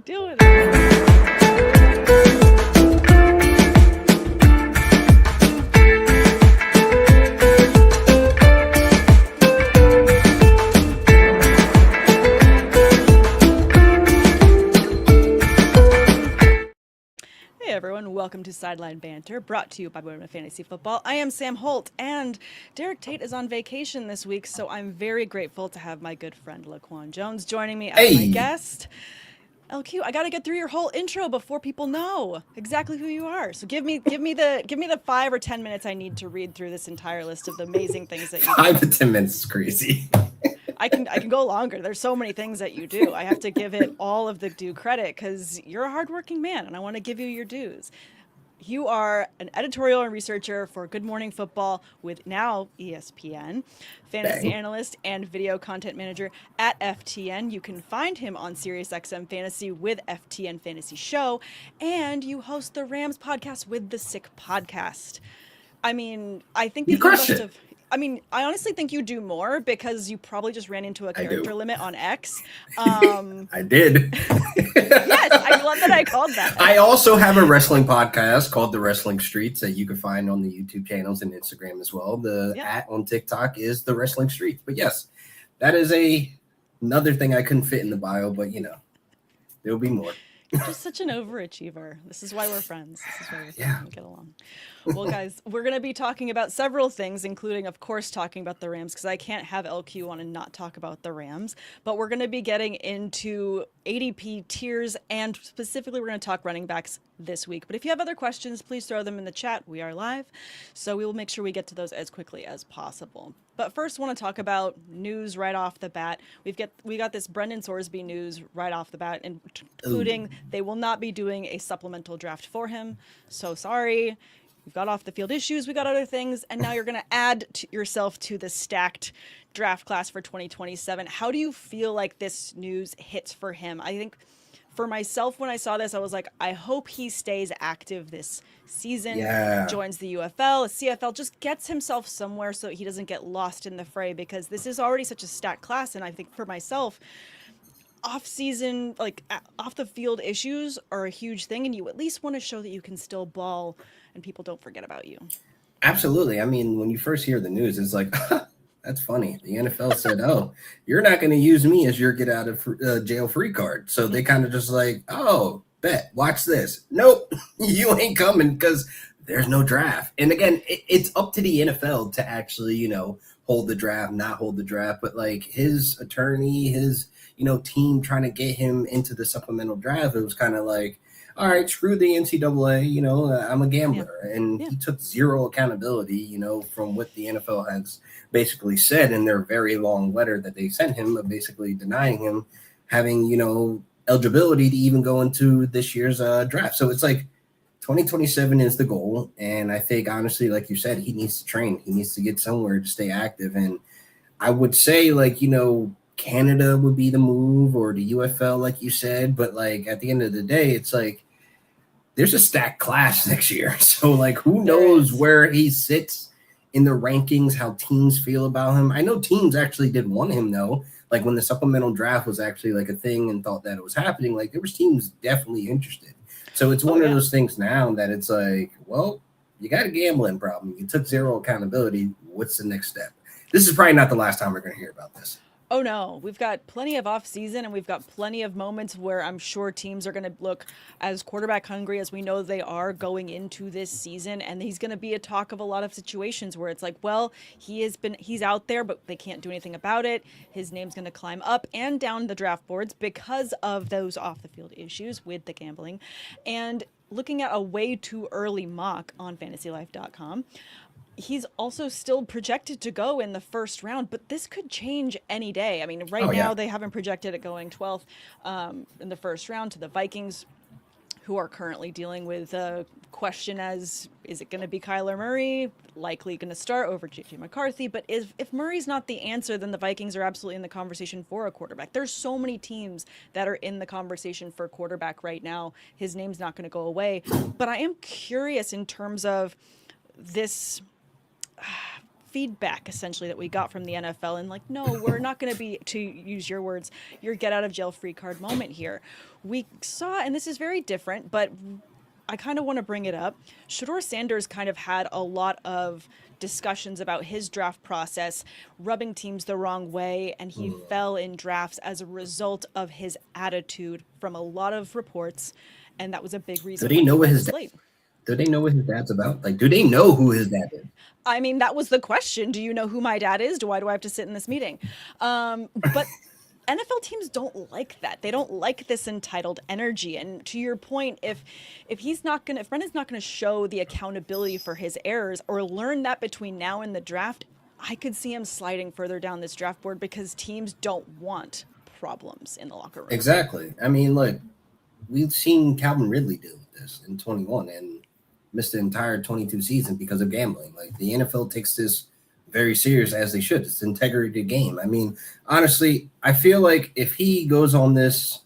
Deal with it. Hey everyone, welcome to Sideline Banter, brought to you by Women of Fantasy Football. I am Sam Holt, and Derek Tate is on vacation this week, so I'm very grateful to have my good friend Laquan Jones joining me as my guest. LQ, I gotta get through your whole intro before people know exactly who you are. So give me the 5 or 10 minutes I need to read through this entire list of the amazing things that you do. 5 to 10 minutes is crazy. I can go longer. There's so many things that you do. I have to give it all of the due credit because you're a hardworking man, and I want to give you your dues. You are an editorial and researcher for Good Morning Football with now ESPN, fantasy analyst and video content manager at FTN. You can find him on SiriusXM Fantasy with FTN Fantasy Show, and you host the Rams podcast with the Sick Podcast. I mean, I think you must have. I honestly think you do more because you probably just ran into a character limit on X. I did. Yes, I love that I called that. I also have a wrestling podcast called The Wrestling Streets that you can find on the YouTube channels and Instagram as well. The @ on TikTok is The Wrestling Streets. But yes, that is another thing I couldn't fit in the bio, but there'll be more. You're just such an overachiever. This is why we're friends. This is why we get along. Well, guys, we're going to be talking about several things, including, of course, talking about the Rams, because I can't have LQ on and not talk about the Rams. But we're going to be getting into ADP tiers, and specifically, we're going to talk running backs this week. But if you have other questions, please throw them in the chat. We are live, so we will make sure we get to those as quickly as possible. But first, I want to talk about news right off the bat. We got this Brendan Sorsby news right off the bat, including they will not be doing a supplemental draft for him. So sorry. We've got off the field issues. We got other things. And now you're going to add yourself to the stacked draft class for 2027. How do you feel like this news hits for him? I think for myself, when I saw this, I was like, I hope he stays active this season, joins the UFL, CFL, just gets himself somewhere so he doesn't get lost in the fray, because this is already such a stacked class. And I think for myself, off-season, like off-the-field issues are a huge thing, and you at least want to show that you can still ball and people don't forget about you. Absolutely. I mean, when you first hear the news, it's like, that's funny. The NFL said, oh, you're not going to use me as your get out of jail free card. So they kind of just like, oh, bet, watch this. Nope, you ain't coming because there's no draft. And again, it's up to the NFL to actually, hold the draft, not hold the draft. But like his attorney, his, team trying to get him into the supplemental draft, it was kind of like, all right, screw the NCAA, I'm a gambler. And he took zero accountability, from what the NFL has basically said in their very long letter that they sent him, of basically denying him having, eligibility to even go into this year's draft. So it's like 2027 is the goal. And I think, honestly, like you said, he needs to train. He needs to get somewhere to stay active. And I would say, like, Canada would be the move, or the UFL, like you said. But, like, at the end of the day, it's like, there's a stacked class next year. So, like, who knows where he sits in the rankings, how teams feel about him. I know teams actually did want him, though. Like, when the supplemental draft was actually, like, a thing and thought that it was happening, like, there was teams definitely interested. So it's one of those things now that it's like, well, you got a gambling problem. You took zero accountability. What's the next step? This is probably not the last time we're going to hear about this. Oh, no. We've got plenty of off-season, and we've got plenty of moments where I'm sure teams are going to look as quarterback hungry as we know they are going into this season. And he's going to be a talk of a lot of situations where it's like, well, he's out there, but they can't do anything about it. His name's going to climb up and down the draft boards because of those off-the-field issues with the gambling. And looking at a way too early mock on fantasylife.com, he's also still projected to go in the first round, but this could change any day. I mean, right now they haven't projected it going 12th in the first round to the Vikings, who are currently dealing with a question as, is it going to be Kyler Murray? Likely going to start over J.J. McCarthy. But if Murray's not the answer, then the Vikings are absolutely in the conversation for a quarterback. There's so many teams that are in the conversation for quarterback right now. His name's not going to go away. But I am curious in terms of this feedback essentially that we got from the NFL, and like, no, we're not going to be, to use your words, your get out of jail free card moment here. We saw, and this is very different, but I kind of want to bring it up. Shedeur Sanders kind of had a lot of discussions about his draft process, rubbing teams the wrong way, and he fell in drafts as a result of his attitude from a lot of reports, and that was a big reason. Do they know what his do they know what his dad's about? Like, do they know who his dad is? I mean, that was the question. Do you know who my dad is? Why do I have to sit in this meeting? But NFL teams don't like that. They don't like this entitled energy. And to your point, if Brennan's not gonna show the accountability for his errors or learn that between now and the draft, I could see him sliding further down this draft board because teams don't want problems in the locker room. Exactly. I mean, look, we've seen Calvin Ridley deal with this in 21 and missed the entire 22 season because of gambling. Like, the NFL takes this very serious, as they should. It's integrity of the game. I mean, honestly, I feel like if he goes on this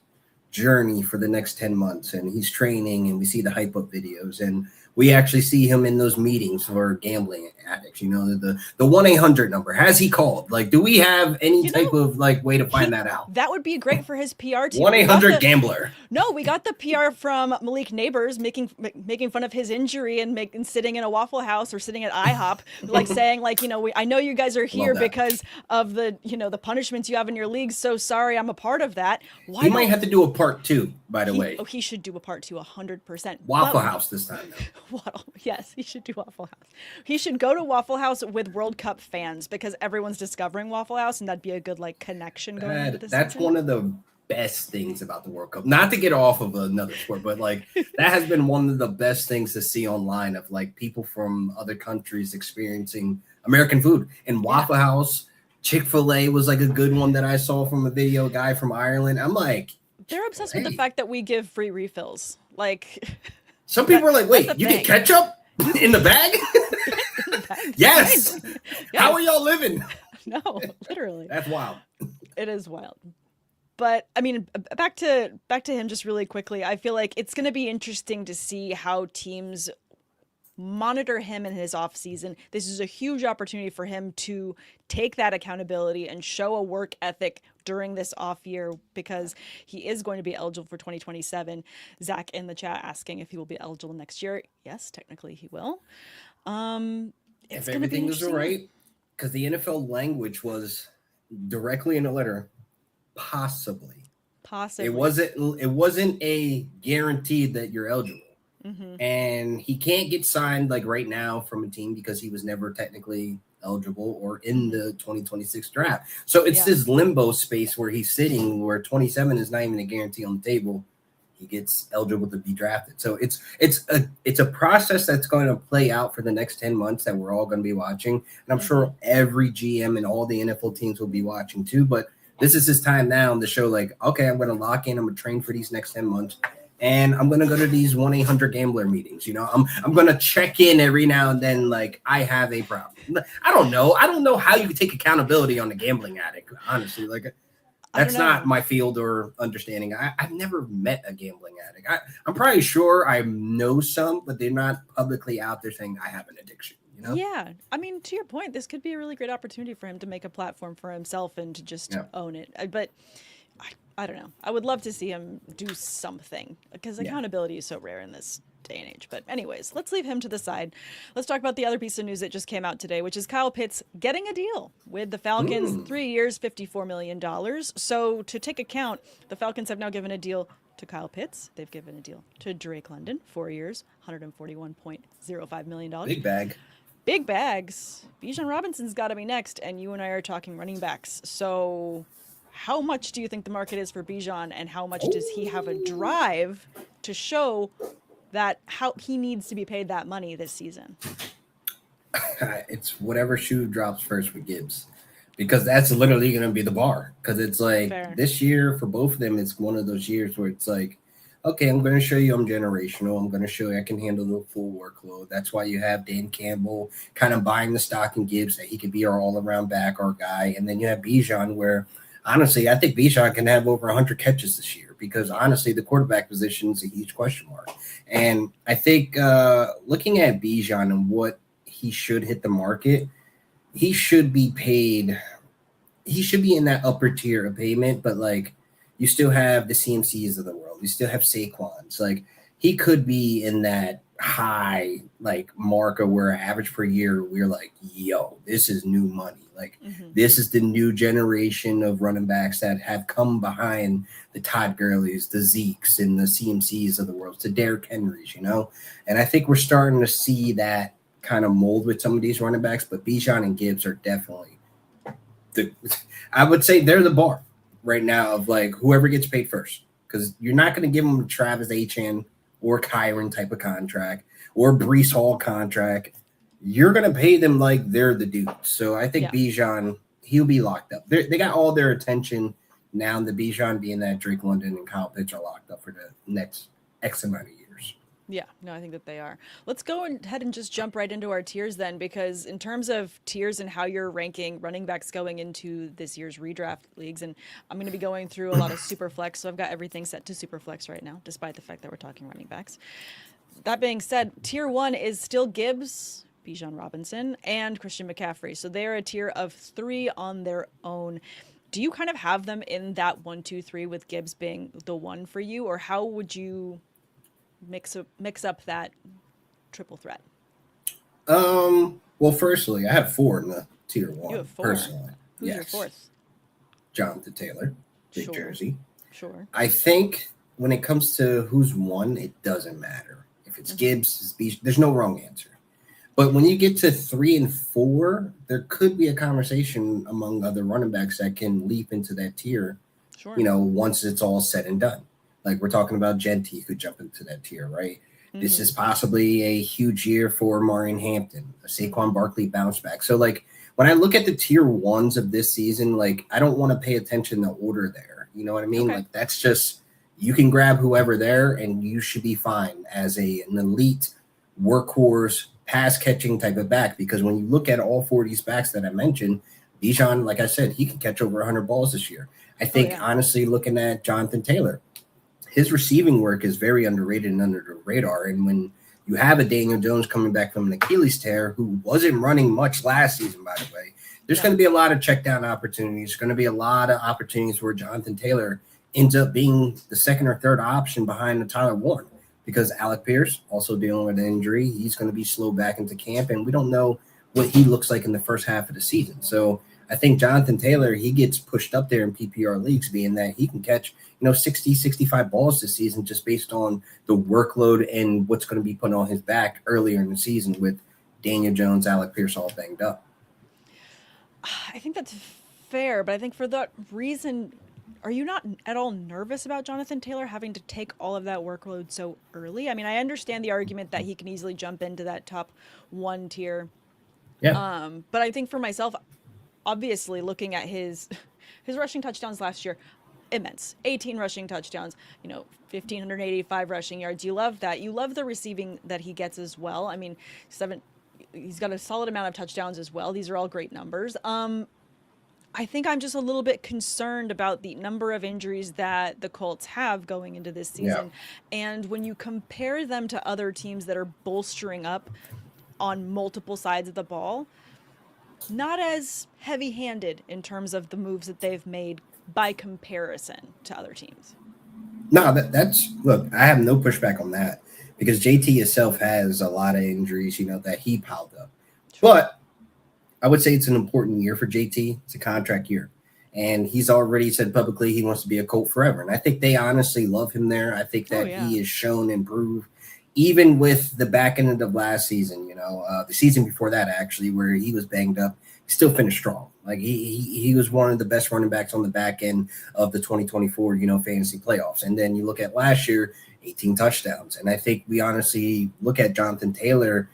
journey for the next 10 months and he's training and we see the hype up videos and we actually see him in those meetings for gambling addicts, you know, the 1-800 number, has he called? Like, do we have any type of like way to find that out? That would be great for his PR team. 1-800 gambler. No, we got the PR from Malik Neighbors making fun of his injury and sitting in a Waffle House or sitting at IHOP, like saying like, you know, I know you guys are here because of the, you know, the punishments you have in your league. So sorry, I'm a part of that. He might have to do a part 2, by the way. Oh, he should do a part 2, 100%. Waffle House this time, though. Yes, he should do Waffle House. He should go to Waffle House with World Cup fans because everyone's discovering Waffle House, and that'd be a good like connection going into this. That's season. One of the best things about the World Cup. Not to get off of another sport, but like that has been one of the best things to see online of like people from other countries experiencing American food. And Waffle House, Chick-fil-A was like a good one that I saw from a video guy from Ireland. I'm like, they're obsessed with the fact that we give free refills. Like. Some people are like, wait, you get ketchup in the bag? Yes. How are y'all living? No, literally. That's wild. It is wild. But I mean, back to him just really quickly. I feel like it's going to be interesting to see how teams monitor him in his off season. This is a huge opportunity for him to take that accountability and show a work ethic during this off year because he is going to be eligible for 2027. Zach in the chat asking if he will be eligible next year. Yes, technically he will. If everything was all right, because the NFL language was directly in the letter, possibly. It wasn't a guarantee that you're eligible. Mm-hmm. And he can't get signed like right now from a team because he was never technically eligible or in the 2026 draft. So it's this limbo space where he's sitting where 27 is not even a guarantee on the table. He gets eligible to be drafted. So it's a process that's going to play out for the next 10 months that we're all going to be watching. And I'm sure every GM and all the NFL teams will be watching too. But this is his time now to show like, okay, I'm going to lock in. I'm going to train for these next 10 months. And I'm going to go to these 1-800 gambler meetings. You know, I'm going to check in every now and then. Like, I have a problem. I don't know how you can take accountability on a gambling addict, honestly. Like, that's not my field or understanding. I've never met a gambling addict. I'm probably sure I know some, but they're not publicly out there saying I have an addiction. You know? Yeah. I mean, to your point, this could be a really great opportunity for him to make a platform for himself and to just own it. But I don't know. I would love to see him do something because accountability is so rare in this day and age. But anyways, let's leave him to the side. Let's talk about the other piece of news that just came out today, which is Kyle Pitts getting a deal with the Falcons. 3 years, $54 million. So to take account, the Falcons have now given a deal to Kyle Pitts. They've given a deal to Drake London, 4 years, $141.05 million. Big bag. Big bags. Bijan Robinson's got to be next, and you and I are talking running backs. So how much do you think the market is for Bijan, and how much does he have a drive to show that how he needs to be paid that money this season? It's whatever shoe drops first with Gibbs, because that's literally going to be the bar. Because it's like this year for both of them, it's one of those years where it's like, okay, I'm going to show you I'm generational. I'm going to show you I can handle the full workload. That's why you have Dan Campbell kind of buying the stock in Gibbs that he could be our all-around back, our guy. And then you have Bijan where, honestly, I think Bijan can have over 100 catches this year because, honestly, the quarterback position is a huge question mark. And I think looking at Bijan and what he should hit the market, he should be paid. He should be in that upper tier of payment, but like you still have the CMCs of the world. You still have Saquon's. Like he could be in that high like marker where average per year we're like, yo, this is new money. Like this is the new generation of running backs that have come behind the Todd Gurley's, the Zekes, and the CMCs of the world, the Derrick Henrys, you know? And I think we're starting to see that kind of mold with some of these running backs, but Bijan and Gibbs are definitely I would say they're the bar right now of like whoever gets paid first, because you're not going to give them a Travis Etienne or Kyron type of contract or Breece Hall contract. You're going to pay them like they're the dudes. So I think Bijan, he'll be locked up. They got all their attention now. The Bijan being that Drake London and Kyle Pitts are locked up for the next X amount of years. Yeah, no, I think that they are. Let's go ahead and just jump right into our tiers then, because in terms of tiers and how you're ranking running backs going into this year's redraft leagues, and I'm going to be going through a lot of super flex, so I've got everything set to super flex right now, despite the fact that we're talking running backs. That being said, tier 1 is still Gibbs, Bijan Robinson, and Christian McCaffrey. So they're a tier of 3 on their own. Do you kind of have them in that 1, 2, 3 with Gibbs being the one for you, or how would you mix up that triple threat? Well, firstly, I have 4 in the tier 1. You have 4. Personally. Who's your 4th? Jonathan Taylor, Big Jersey. Sure. I think when it comes to who's 1, it doesn't matter. If it's Gibbs, it's Bijan, there's no wrong answer. But when you get to 3 and 4, there could be a conversation among other running backs that can leap into that tier, you know, once it's all said and done. Like we're talking about Genty who could jump into that tier, right? This is possibly a huge year for Marion Hampton, a Saquon Barkley bounce back. So like when I look at the tier 1s of this season, like I don't want to pay attention to order there. You know what I mean? Okay. Like that's just, you can grab whoever there and you should be fine as an elite workhorse pass catching type of back, because when you look at all 4 of these backs that I mentioned, Bijan, like I said, he can catch over 100 balls this year. I think honestly, looking at Jonathan Taylor, his receiving work is very underrated and under the radar. And when you have a Daniel Jones coming back from an Achilles tear, who wasn't running much last season, by the way, there's going to be a lot of check down opportunities. There's going to be a lot of opportunities where Jonathan Taylor ends up being the 2nd or 3rd option behind the Tyler Warren, because Alec Pierce also dealing with an injury. He's going to be slow back into camp, and we don't know what he looks like in the first half of the season. So I think Jonathan Taylor, he gets pushed up there in PPR leagues, being that he can catch, 60, 65 balls this season just based on the workload and what's going to be put on his back earlier in the season with Daniel Jones, Alec Pierce all banged up. I think that's fair, but I think for that reason, are you not at all nervous about Jonathan Taylor having to take all of that workload so early? I mean, I understand the argument that he can easily jump into that top 1 tier. Yeah. But I think for myself, obviously looking at his rushing touchdowns last year, immense. 18 rushing touchdowns, 1,585 rushing yards. You love that. You love the receiving that he gets as well. I mean, he's got a solid amount of touchdowns as well. These are all great numbers. I think I'm just a little bit concerned about the number of injuries that the Colts have going into this season. Yeah. And when you compare them to other teams that are bolstering up on multiple sides of the ball, not as heavy-handed in terms of the moves that they've made by comparison to other teams. No, that's look, I have no pushback on that, because JT himself has a lot of injuries, that he piled up. Sure. But I would say it's an important year for JT. It's a contract year. And he's already said publicly he wants to be a Colt forever. And I think they honestly love him there. I think that he has shown improved, even with the back end of last season, the season before that, actually, where he was banged up, he still finished strong. Like he was one of the best running backs on the back end of the 2024, fantasy playoffs. And then you look at last year, 18 touchdowns. And I think we honestly look at Jonathan Taylor,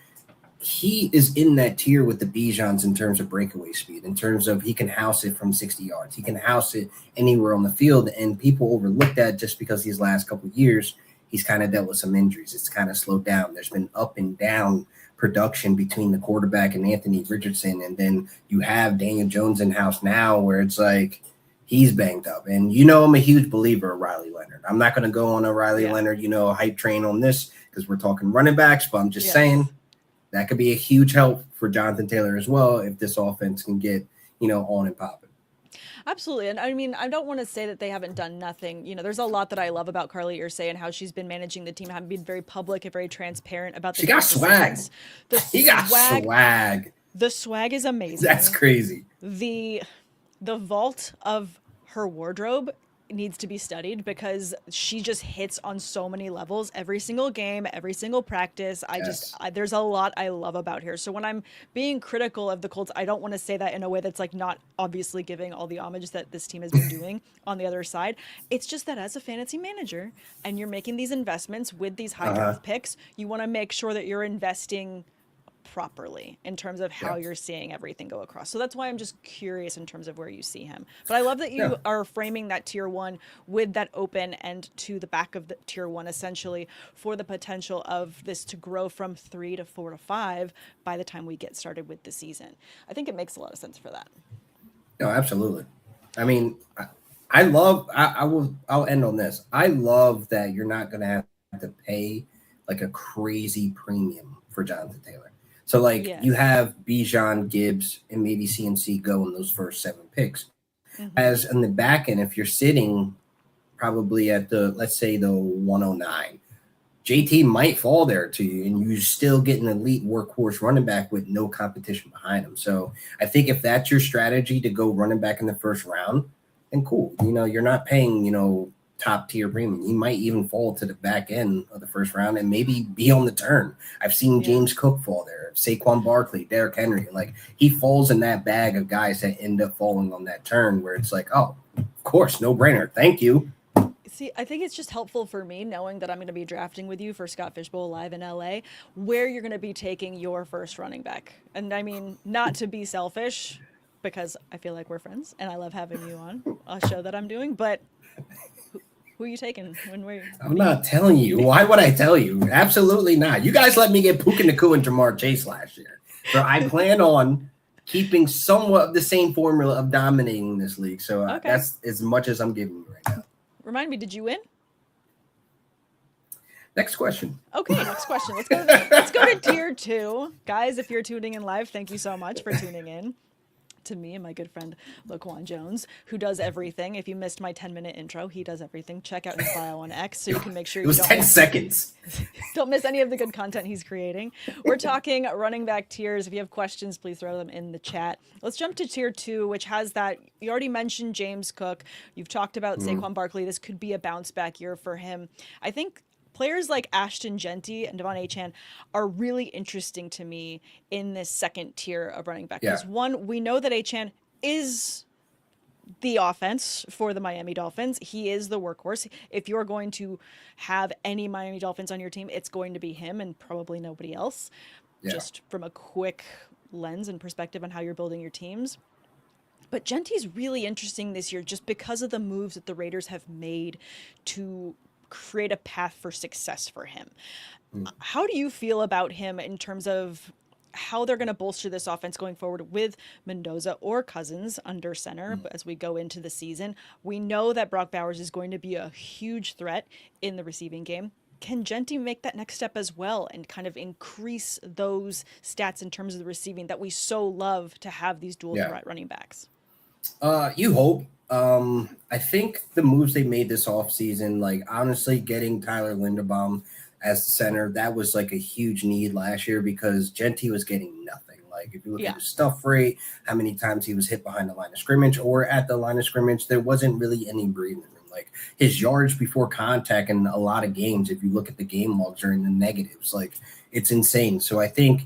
he is in that tier with the Bijans in terms of breakaway speed, in terms of he can house it from 60 yards. He can house it anywhere on the field. And people overlook that just because these last couple of years, he's kind of dealt with some injuries. It's kind of slowed down. There's been up and down production between the quarterback and Anthony Richardson. And then you have Daniel Jones in-house now where it's like he's banged up. And I'm a huge believer of Riley Leonard. I'm not going to go on a Riley Leonard, hype train on this because we're talking running backs, but I'm just saying that could be a huge help for Jonathan Taylor as well if this offense can get, on and popping. Absolutely. And I mean, I don't want to say that they haven't done nothing. There's a lot that I love about Carly Ursay and how she's been managing the team, having been very public and very transparent about the She got swag. He got swag. The swag is amazing. That's crazy. The vault of her wardrobe needs to be studied because she just hits on so many levels every single game, every single practice. There's a lot I love about her. So when I'm being critical of the Colts, I don't want to say that in a way that's like not obviously giving all the homage that this team has been doing on the other side. It's just that as a fantasy manager and you're making these investments with these high draft picks, you want to make sure that you're investing properly in terms of how you're seeing everything go across. So that's why I'm just curious in terms of where you see him. But I love that you are framing that tier 1 with that open end to the back of the tier 1 essentially for the potential of this to grow from 3 to 4 to 5 by the time we get started with the season. I think it makes a lot of sense for that. No, absolutely. I mean, I'll end on this. I love that you're not going to have to pay like a crazy premium for Jonathan Taylor. So, you have Bijan, Gibbs, and maybe CMC go in those first 7 picks. Mm-hmm. As in the back end, if you're sitting probably at let's say the 109, JT might fall there to you, and you still get an elite workhorse running back with no competition behind him. So, I think if that's your strategy to go running back in the first round, then cool. You're not paying, top tier premium. You might even fall to the back end of the first round and maybe be on the turn. I've seen James Cook fall there, Saquon Barkley, Derrick Henry. He falls in that bag of guys that end up falling on that turn where it's like, oh, of course, no brainer. Thank you. See, I think it's just helpful for me knowing that I'm going to be drafting with you for Scott Fishbowl Live in LA, where you're going to be taking your first running back. And I mean, not to be selfish, because I feel like we're friends and I love having you on a show that I'm doing, but who are you taking when I'm not telling you. Why would I tell you? Absolutely not. You guys let me get Puka Nacua and Jamar Chase last year. So I plan on keeping somewhat of the same formula of dominating this league. So that's as much as I'm giving you right now. Remind me, did you win? Next question. Okay, next question. Let's go to tier 2. Guys, if you're tuning in live, thank you so much for tuning in to me and my good friend Laquan Jones, who does everything. If you missed my 10-minute intro, he does everything. Check out his bio on X so you can make sure you 10 seconds. Don't miss any of the good content he's creating. We're talking running back tiers. If you have questions, please throw them in the chat. Let's jump to tier 2, which has that. You already mentioned James Cook. You've talked about Saquon Barkley. This could be a bounce back year for him. I think players like Ashton Genty and Devon Achane are really interesting to me in this second tier of running back. Because one, we know that Achane is the offense for the Miami Dolphins. He is the workhorse. If you're going to have any Miami Dolphins on your team, it's going to be him and probably nobody else. Just from a quick lens and perspective on how you're building your teams. But Genty's really interesting this year just because of the moves that the Raiders have made to create a path for success for him. How do you feel about him in terms of how they're going to bolster this offense going forward with Mendoza or Cousins under center as we go into the season? We know that Brock Bowers is going to be a huge threat in the receiving game. Can Genty make that next step as well and kind of increase those stats in terms of the receiving that we so love to have these dual threat running backs? You hope. I think the moves they made this offseason, honestly, getting Tyler Linderbaum as the center, that was a huge need last year because Genty was getting nothing. If you look at his stuff rate, how many times he was hit behind the line of scrimmage or at the line of scrimmage, there wasn't really any breathing room. His yards before contact in a lot of games, if you look at the game logs, are in the negatives. It's insane. So I think,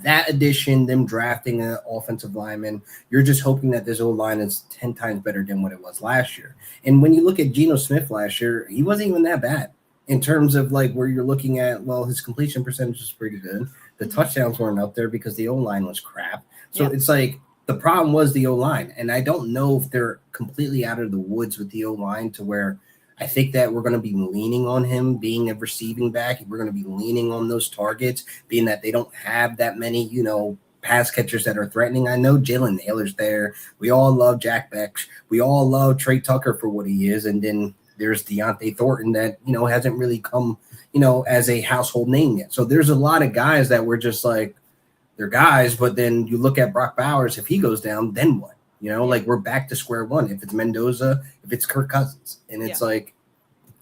that addition, them drafting an offensive lineman, you're just hoping that this O-line is 10 times better than what it was last year. And when you look at Geno Smith last year, he wasn't even that bad in terms of where you're looking at, his completion percentage was pretty good. The touchdowns weren't up there because the O-line was crap. So it's the problem was the O-line. And I don't know if they're completely out of the woods with the O-line to where I think that we're going to be leaning on him being a receiving back. We're going to be leaning on those targets, being that they don't have that many, pass catchers that are threatening. I know Jalen Naylor's there. We all love Jack Beck. We all love Trey Tucker for what he is. And then there's Deontay Thornton that, hasn't really come, as a household name yet. So there's a lot of guys that were just like, they're guys, but then you look at Brock Bowers, if he goes down, then what? Like we're back to square one. If it's Mendoza, if it's Kirk Cousins. And it's like,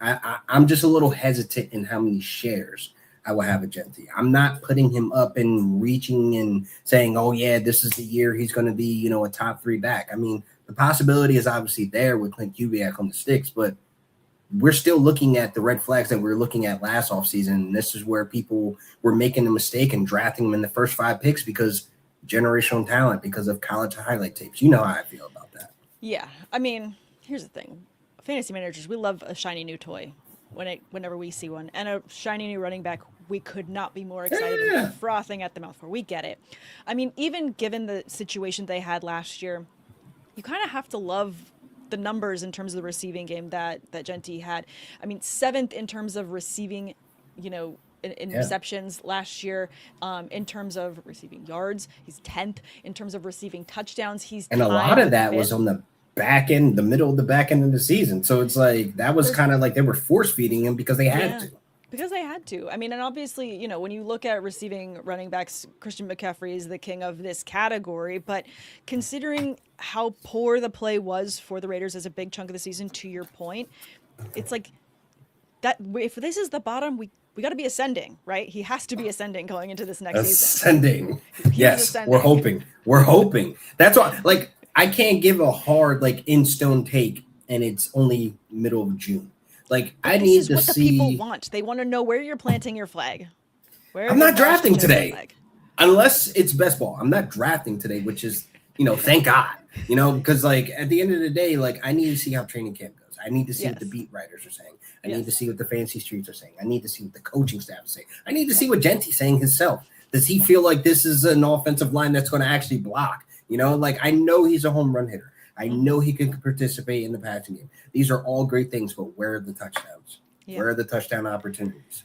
I'm just a little hesitant in how many shares I will have a Gentry. I'm not putting him up and reaching and saying, oh, yeah, this is the year he's going to be, a top 3 back. I mean, the possibility is obviously there with Clint Kubiak on the sticks, but we're still looking at the red flags that we were looking at last offseason. And this is where people were making a mistake and drafting him in the first 5 picks because generational talent, because of college highlight tapes. You know how I feel about that. Yeah. I mean, here's the thing. Fantasy managers, we love a shiny new toy whenever we see one. And a shiny new running back, we could not be more excited and frothing at the mouth for. We get it. I mean, even given the situation they had last year, you kind of have to love the numbers in terms of the receiving game that Gentry had. I mean, 7th in terms of receiving, in receptions last year. In terms of receiving yards, he's 10th. In terms of receiving touchdowns, and a lot of that was on the back end, the middle of the back end of the season. So it's like that was kind of like they were force feeding him because they had to. Because they had to. I mean, and obviously, when you look at receiving running backs, Christian McCaffrey is the king of this category. But considering how poor the play was for the Raiders as a big chunk of the season, to your point, it's like that. If this is the bottom, we got to be ascending, right? He has to be ascending going into this next season. Ascending. Yes, ascending. We're hoping. That's why, like, I can't give a hard, like, in stone take, and it's only middle of June. Like, I need to see. This is what the people want. They want to know where you're planting your flag. I'm not drafting today, unless it's best ball. I'm not drafting today, which is, thank God, because like at the end of the day, like I need to see how training camp goes. I need to see what the beat writers are saying. I need to see what the fantasy streets are saying. I need to see what the coaching staff is saying. I need to see what Gentry's saying himself. Does he feel like this is an offensive line that's going to actually block? Like I know he's a home run hitter. I know he can participate in the passing game. These are all great things, but where are the touchdowns? Yeah. Where are the touchdown opportunities?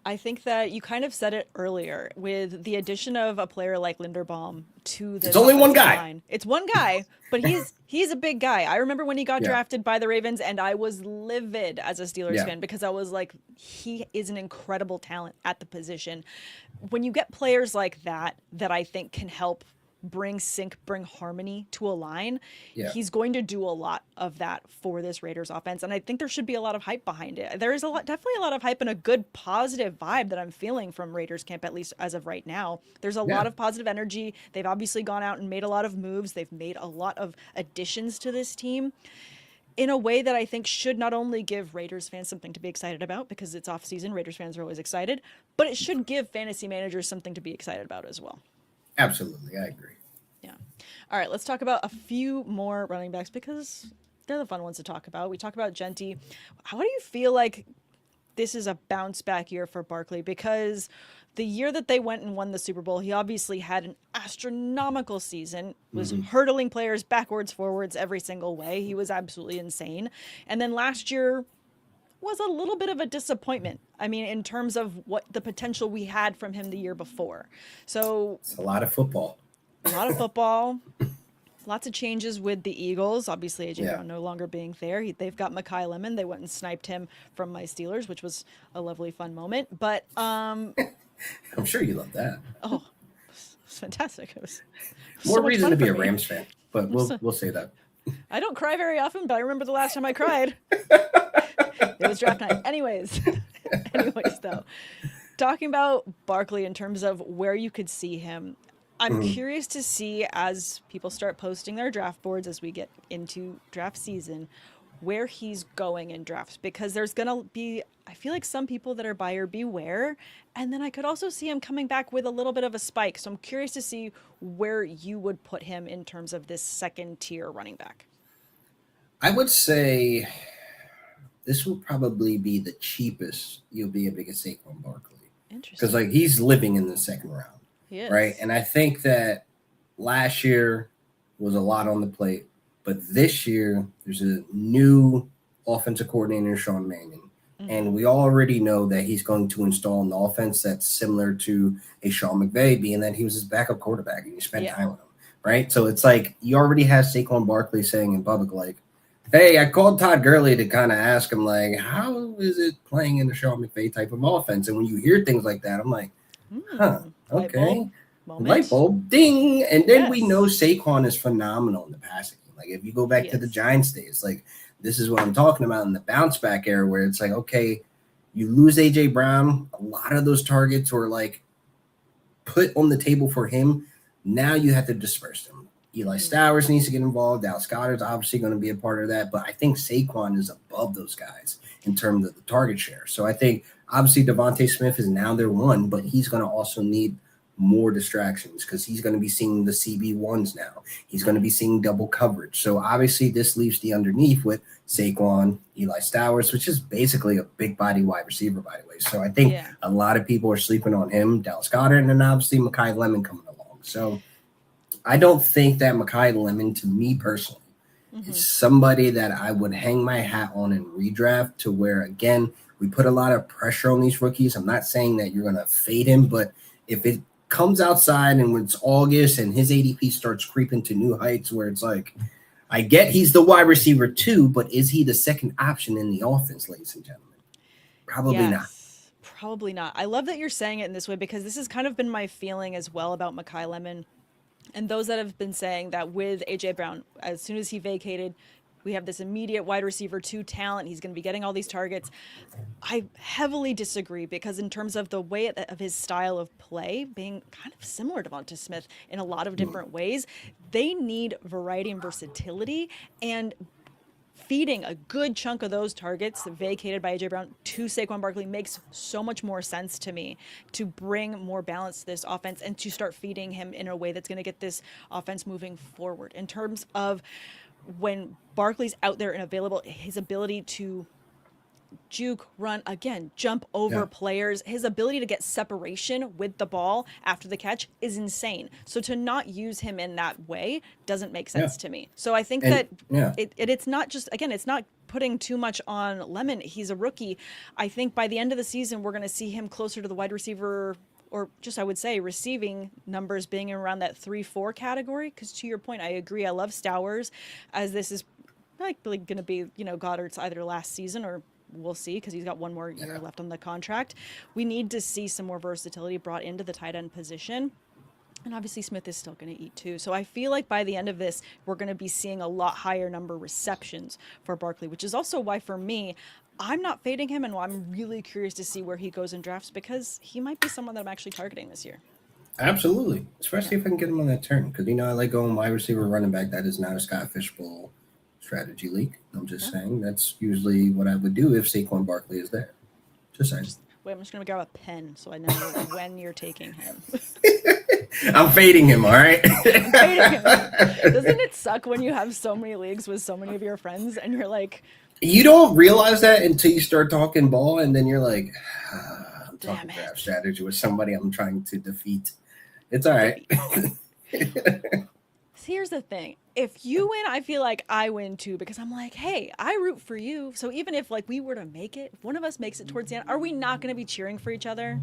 I think that you kind of said it earlier with the addition of a player like Linderbaum to this. It's only one guy. Line. It's one guy, but he's a big guy. I remember when he got drafted by the Ravens, and I was livid as a Steelers fan because I was like, he is an incredible talent at the position. When you get players like that I think can help bring harmony to a line, he's going to do a lot of that for this Raiders offense. And I think there should be a lot of hype behind it. There is definitely a lot of hype and a good positive vibe that I'm feeling from Raiders camp, at least as of right now. There's a lot of positive energy. They've obviously gone out and made a lot of moves. They've made a lot of additions to this team in a way that I think should not only give Raiders fans something to be excited about because it's off season. Raiders fans are always excited, but it should give fantasy managers something to be excited about as well. Absolutely. I agree. Yeah. All right. Let's talk about a few more running backs because they're the fun ones to talk about. We talk about Gentry. How do you feel like this is a bounce back year for Barkley? Because the year that they went and won the Super Bowl, he obviously had an astronomical season, was hurdling players backwards, forwards, every single way. He was absolutely insane. And then last year was a little bit of a disappointment. I mean, in terms of what the potential we had from him the year before. So it's a lot of football. Lots of changes with the Eagles. Obviously, A.J. Brown no longer being there. They've got Mekhi Lemon. They went and sniped him from my Steelers, which was a lovely, fun moment. But I'm sure you love that. Oh, it was fantastic. It was more so reason to be a Rams fan, but we'll say that. I don't cry very often, but I remember the last time I cried. It was draft night. Anyways, though, talking about Barkley in terms of where you could see him, I'm curious to see as people start posting their draft boards as we get into draft season, where he's going in drafts, because there's going to be, I feel like some people that are buyer beware. And then I could also see him coming back with a little bit of a spike. So I'm curious to see where you would put him in terms of this second tier running back. I would say this will probably be the cheapest you'll be able to get Saquon Barkley. Interesting. Because like he's living in the second round. Yes. Right. And I think that last year was a lot on the plate, but this year there's a new offensive coordinator, Sean Mannion. And we already know that he's going to install an offense that's similar to a Sean McVay, being that he was his backup quarterback and you spent time with him. Right. So it's like you already have Saquon Barkley saying in public, like, Hey, I called Todd Gurley to kind of ask him, like, how is it playing in the Sean McVay type of offense? And when you hear things like that, I'm like, huh, Light bulb okay. Light moment. bulb, ding. And then we know Yes. Saquon is phenomenal in the passing game. Like, if you go back to the Yes. Giants days, like, this is what I'm talking about in the bounce back era where it's like, okay, you lose A.J. Brown. A lot of those targets were, like, put on the table for him. Now you have to disperse them. Eli Stowers needs to get involved. Dallas Goedert's obviously going to be a part of that. But I think Saquon is above those guys in terms of the target share. So I think obviously Devontae Smith is now their one, but he's going to also need more distractions because he's going to be seeing the CB1s now. He's going to be seeing double coverage. So obviously this leaves the underneath with Saquon, Eli Stowers, which is basically a big body wide receiver, by the way. So I think a lot of people are sleeping on him, Dallas Goedert, and then obviously Mekhi Lemon coming along. So I don't think that Mekhi Lemon, to me personally, is somebody that I would hang my hat on in redraft to where, again, we put a lot of pressure on these rookies. I'm not saying that you're going to fade him, but if it comes outside and when it's August and his ADP starts creeping to new heights where it's like, I get he's the wide receiver too, but is he the second option in the offense, ladies and gentlemen? Probably not. Probably not. I love that you're saying it in this way because this has kind of been my feeling as well about Mekhi Lemon. And those that have been saying that with A.J. Brown, as soon as he vacated, we have this immediate wide receiver 2 talent. He's going to be getting all these targets. I heavily disagree because in terms of the way of his style of play being kind of similar to Devonta Smith in a lot of different ways, they need variety and versatility, and feeding a good chunk of those targets vacated by A.J. Brown to Saquon Barkley makes so much more sense to me to bring more balance to this offense and to start feeding him in a way that's going to get this offense moving forward. In terms of when Barkley's out there and available, his ability to juke, run, again, jump over players, his ability to get separation with the ball after the catch is insane. So to not use him in that way doesn't make sense to me. So I think it's not just, again, it's not putting too much on Lemon. He's a rookie. I think by the end of the season, we're going to see him closer to the wide receiver, or just, I would say, receiving numbers being around that 3-4 category. Because to your point, I agree. I love Stowers, as this is likely going to be, Goddard's either last season or we'll see because he's got one more year left on the contract. We need to see some more versatility brought into the tight end position. And obviously Smith is still going to eat too. So I feel like by the end of this, we're going to be seeing a lot higher number receptions for Barkley, which is also why for me, I'm not fading him, and I'm really curious to see where he goes in drafts because he might be someone that I'm actually targeting this year. Absolutely. Especially if I can get him on that turn. Because, I like going wide receiver, running back. That is not a Scott Fishbowl strategy league. I'm just saying that's usually what I would do if Saquon Barkley is there. Just saying. Wait, I'm just going to grab a pen so I know when you're taking him. I'm fading him, all right? I'm fading him. Doesn't it suck when you have so many leagues with so many of your friends and you're like... You don't realize that until you start talking ball, and then you're like, I'm talking draft strategy with somebody I'm trying to defeat. It's all right. Here's the thing. If you win, I feel like I win too because I'm like, hey, I root for you. So even if we were to make it, if one of us makes it towards the end, are we not going to be cheering for each other?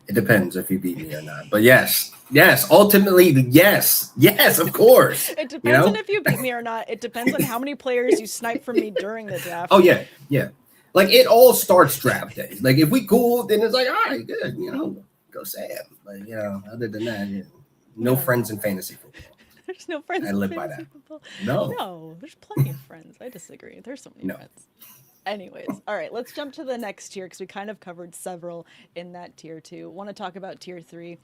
It depends if you beat me or not. But yes, ultimately, yes, of course. It depends on if you beat me or not. It depends on how many players you snipe from me during the draft. Oh, yeah. Like, it all starts draft day. Like, if we cool, then it's like, all right, good, go Sam. But, other than that, no friends in fantasy football. There's no friends. I live by that. Football. No, there's plenty of friends. I disagree. There's so many friends. Anyways, all right, let's jump to the next tier because we kind of covered several in that tier 2. Want to talk about tier 3.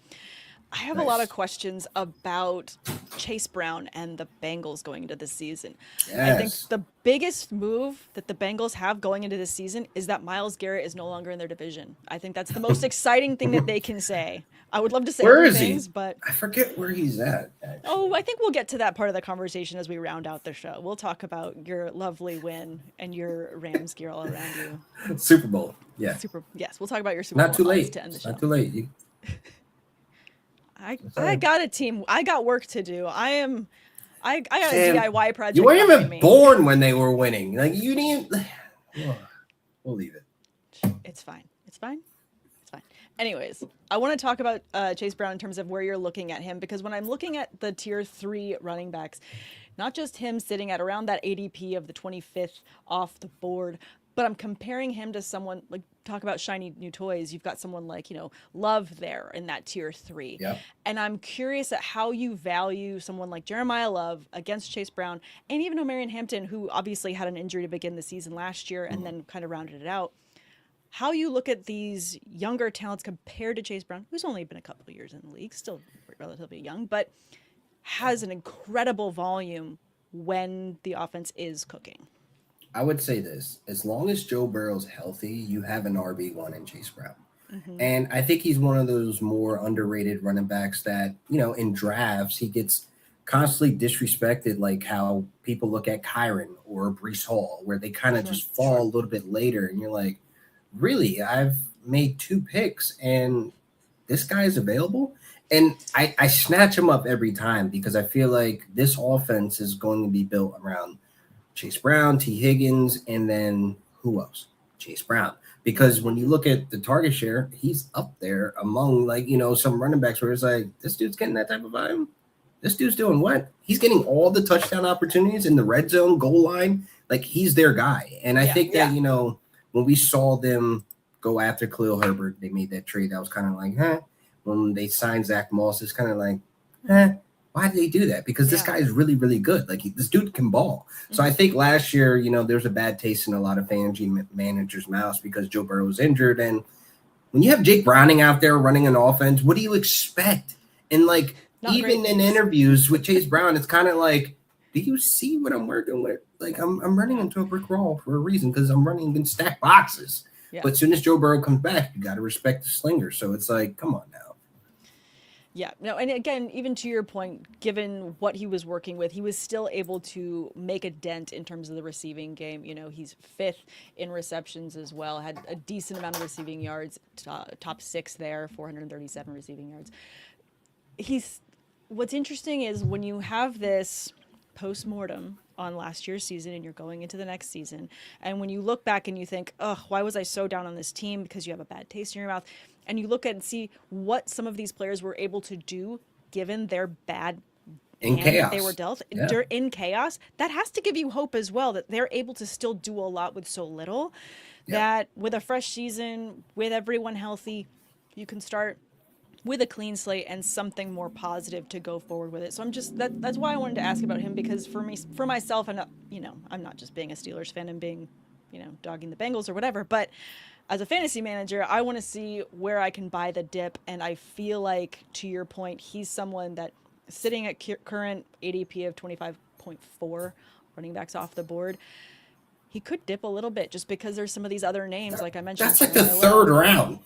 I have a lot of questions about Chase Brown and the Bengals going into this season. I think the biggest move that the Bengals have going into this season is that Myles Garrett is no longer in their division. I think that's the most exciting thing that they can say. I would love to say other things, but I forget where he's at. Actually. Oh, I think we'll get to that part of the conversation as we round out the show. We'll talk about your lovely win and your Rams gear all around you. Super Bowl, yeah. Yes, we'll talk about your Super Bowl. Not too late. To end the show. Not too late. I got a team. I got work to do. I got a DIY project. You weren't even born when they were winning. Like, you didn't. We'll leave it. It's fine. Anyways, I want to talk about Chase Brown in terms of where you're looking at him, because when I'm looking at the tier 3 running backs, not just him sitting at around that ADP of the 25th off the board, but I'm comparing him to someone like, talk about shiny new toys. You've got someone like, Love there in that tier 3. Yep. And I'm curious at how you value someone like Jeremiah Love against Chase Brown, and even O'Marion Hampton, who obviously had an injury to begin the season last year and then kind of rounded it out. How you look at these younger talents compared to Chase Brown, who's only been a couple of years in the league, still relatively young, but has an incredible volume when the offense is cooking. I would say this: as long as Joe Burrow's healthy, you have an RB1 in Chase Brown. And I think he's one of those more underrated running backs that, in drafts, he gets constantly disrespected, like how people look at Kyron or Breece Hall, where they kind of just fall a little bit later. And you're like, really? I've made 2 picks and this guy's available? And I snatch him up every time because I feel like this offense is going to be built around Chase Brown, T. Higgins, and then who else? Chase Brown. Because when you look at the target share, he's up there among some running backs where it's like, this dude's getting that type of volume. This dude's doing what? He's getting all the touchdown opportunities in the red zone, goal line. Like, he's their guy. And I think that, when we saw them go after Khalil Herbert, they made that trade. That was kind of like, When they signed Zach Moss, it's kind of like, why did they do that? Because this guy is really, really good. Like, this dude can ball. So I think last year, there's a bad taste in a lot of fantasy managers' mouths because Joe Burrow was injured. And when you have Jake Browning out there running an offense, what do you expect? And even in interviews with Chase Brown, it's kind of like, do you see what I'm working with? Like, I'm running into a brick wall for a reason because I'm running against stacked boxes. Yeah. But as soon as Joe Burrow comes back, you got to respect the slinger. So it's like, come on now. Yeah, no, and again, even to your point, given what he was working with, he was still able to make a dent in terms of the receiving game. He's 5th in receptions as well, had a decent amount of receiving yards, top 6 there, 437 receiving yards. What's interesting is when you have this post-mortem on last year's season and you're going into the next season, and when you look back and you think, why was I so down on this team? Because you have a bad taste in your mouth. And you look at and see what some of these players were able to do given their bad in chaos they were dealt in chaos. That has to give you hope as well, that they're able to still do a lot with so little. That with a fresh season, with everyone healthy, you can start with a clean slate and something more positive to go forward with it. So that's why I wanted to ask about him, because for myself, I'm not just being a Steelers fan and being, dogging the Bengals or whatever, but as a fantasy manager, I want to see where I can buy the dip. And I feel like, to your point, he's someone that sitting at current ADP of 25.4 running backs off the board, he could dip a little bit just because there's some of these other names, like I mentioned. That's like the 3rd round.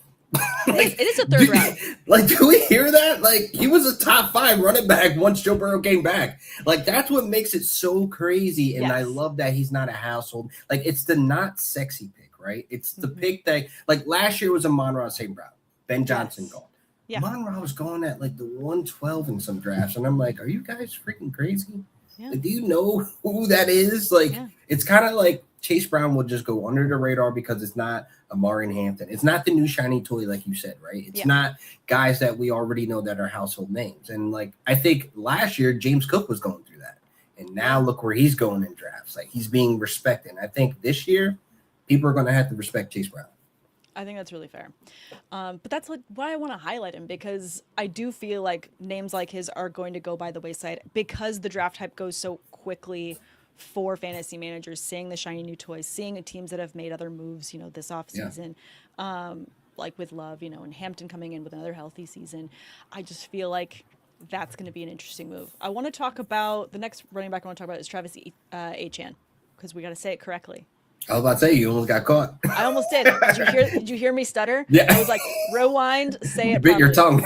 It is a 3rd round. Like, do we hear that? Like, he was a top 5 running back once Joe Burrow came back. Like, that's what makes it so crazy. And I love that he's not a household. Like, it's the not sexy pick, right? It's the pick that, like, last year was a Amon-Ra St. Brown. Ben Johnson gone. Yeah. Amon-Ra was going at, like, the 112 in some drafts. And I'm like, are you guys freaking crazy? Yeah. Like, do you know who that is? Like, it's kind of like Chase Brown will just go under the radar because it's not Amari and Hampton. It's not the new shiny toy, like you said, right? It's not guys that we already know that are household names. And like, I think last year James Cook was going through that. And now look where he's going in drafts. Like, he's being respected. And I think this year people are going to have to respect Chase Brown. I think that's really fair. But that's why I want to highlight him, because I do feel like names like his are going to go by the wayside because the draft hype goes so quickly for fantasy managers, seeing the shiny new toys, seeing teams that have made other moves, this offseason, like with Love, and Hampton coming in with another healthy season. I just feel like that's going to be an interesting move. I want to talk about the next running back I want to talk about is Travis Etienne, because we got to say it correctly. I was about to say, you almost got caught. I almost did. Did you hear me stutter? Yeah. I was like, rewind, say it properly. Bit your tongue.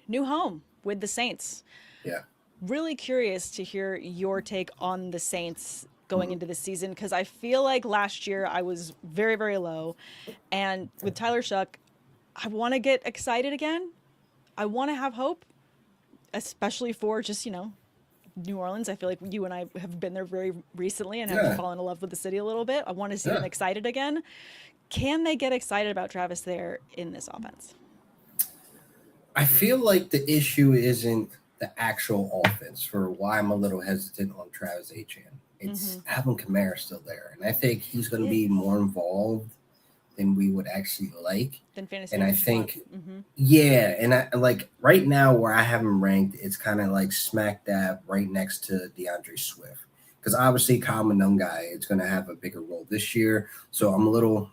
New home with the Saints. Yeah. Really curious to hear your take on the Saints going into this season, because I feel like last year I was very, very low. And with Tyler Shuck, I want to get excited again. I want to have hope, especially for just, New Orleans. I feel like you and I have been there very recently and have fallen in love with the city a little bit. I want to see them excited again. Can they get excited about Travis there in this offense? I feel like the issue isn't the actual offense for why I'm a little hesitant on Travis Etienne. It's Alvin Kamara still there, and I think he's going to be more involved than we would actually like. Than fantasy. And I think, yeah, and I like right now where I have him ranked, it's kind of like smack dab right next to DeAndre Swift. Because obviously Kyle Monangai is going to have a bigger role this year. So I'm a little,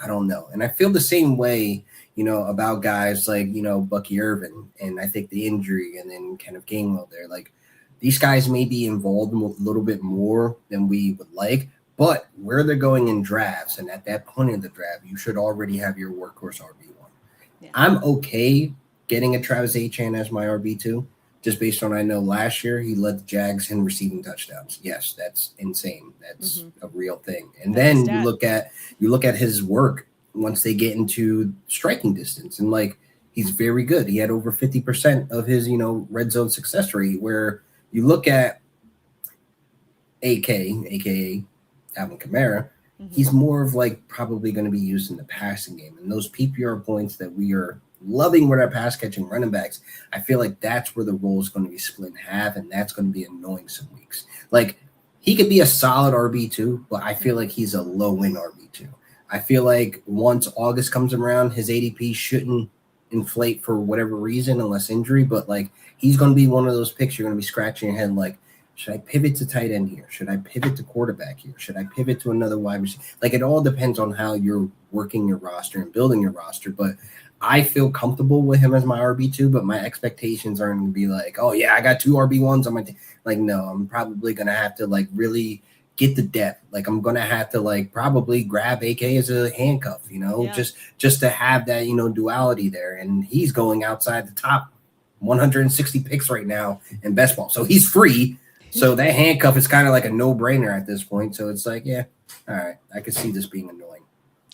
I don't know. And I feel the same way, about guys like, Bucky Irvin. And I think the injury and then Kenneth Gainwell there. Like, these guys may be involved a little bit more than we would like. But where they're going in drafts, and at that point in the draft, you should already have your workhorse RB1. Yeah. I'm okay getting a Travis Etienne as my RB2. Just based on I know last year he led the Jags in receiving touchdowns. Yes, that's insane. That's a real thing. And then you look at his work once they get into striking distance, and like he's very good. He had over 50% of his red zone success rate. Where you look at aka Alvin Kamara, he's more of like probably going to be used in the passing game, and those PPR points that we are loving with our pass catching running backs, I feel like that's where the role is going to be split in half, and that's going to be annoying some weeks. Like, he could be a solid RB2, but I feel like he's a low-end RB2. I feel like once August comes around, his ADP shouldn't inflate for whatever reason unless injury, but like he's going to be one of those picks you're going to be scratching your head like, should I pivot to tight end here? Should I pivot to quarterback here? Should I pivot to another wide receiver? Like, it all depends on how you're working your roster and building your roster, but I feel comfortable with him as my RB2, but my expectations aren't going to be like, oh, yeah, I got 2 RB1s on my team. Like, no, I'm probably going to have to, like, really get the depth. Like, I'm going to have to, like, probably grab AK as a handcuff, just to have that, duality there. And he's going outside the top 160 picks right now in best ball. So he's free. So that handcuff is kind of like a no-brainer at this point. So it's like, yeah, all right, I could see this being annoying.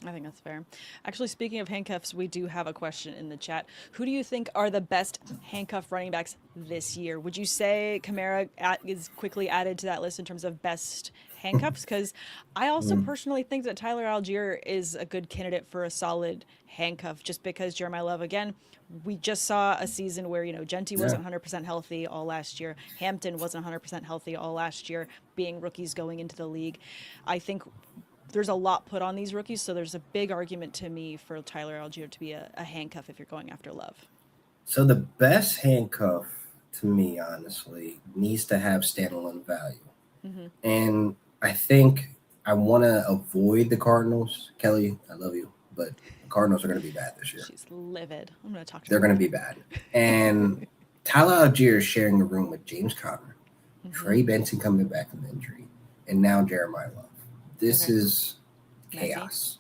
I think that's fair. Actually, speaking of handcuffs, we do have a question in the chat. Who do you think are the best handcuff running backs this year? Would you say Kamara is quickly added to that list in terms of best handcuffs? Because I also personally think that Tyler Algier is a good candidate for a solid handcuff, just because Jeremiah Love, again, we just saw a season where, Genty wasn't 100% healthy all last year. Hampton wasn't 100% healthy all last year, being rookies going into the league. I think there's a lot put on these rookies, so there's a big argument to me for Tyler Algier to be a handcuff if you're going after Love. So the best handcuff, to me, honestly, needs to have standalone value. And I think I want to avoid the Cardinals. Kelly, I love you, but the Cardinals are going to be bad this year. She's livid. I'm going to talk to They're going to be bad. And Tyler Algier is sharing a room with James Conner, Trey Benson coming back from injury, and now Jeremiah Love. This is chaos. Messy.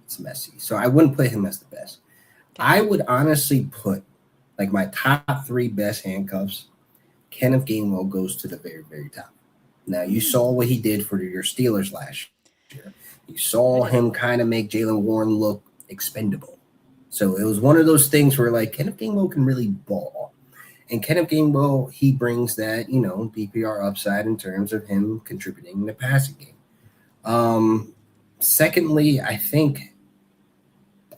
It's messy. So I wouldn't put him as the best. Okay. I would honestly put, like, my top 3 best handcuffs. Kenneth Gainwell goes to the very, very top. Now, you saw what he did for your Steelers last year. You saw him kind of make Jaylen Warren look expendable. So it was one of those things where, like, Kenneth Gainwell can really ball. And Kenneth Gainwell, he brings that, PPR upside in terms of him contributing in the passing game. Secondly, I think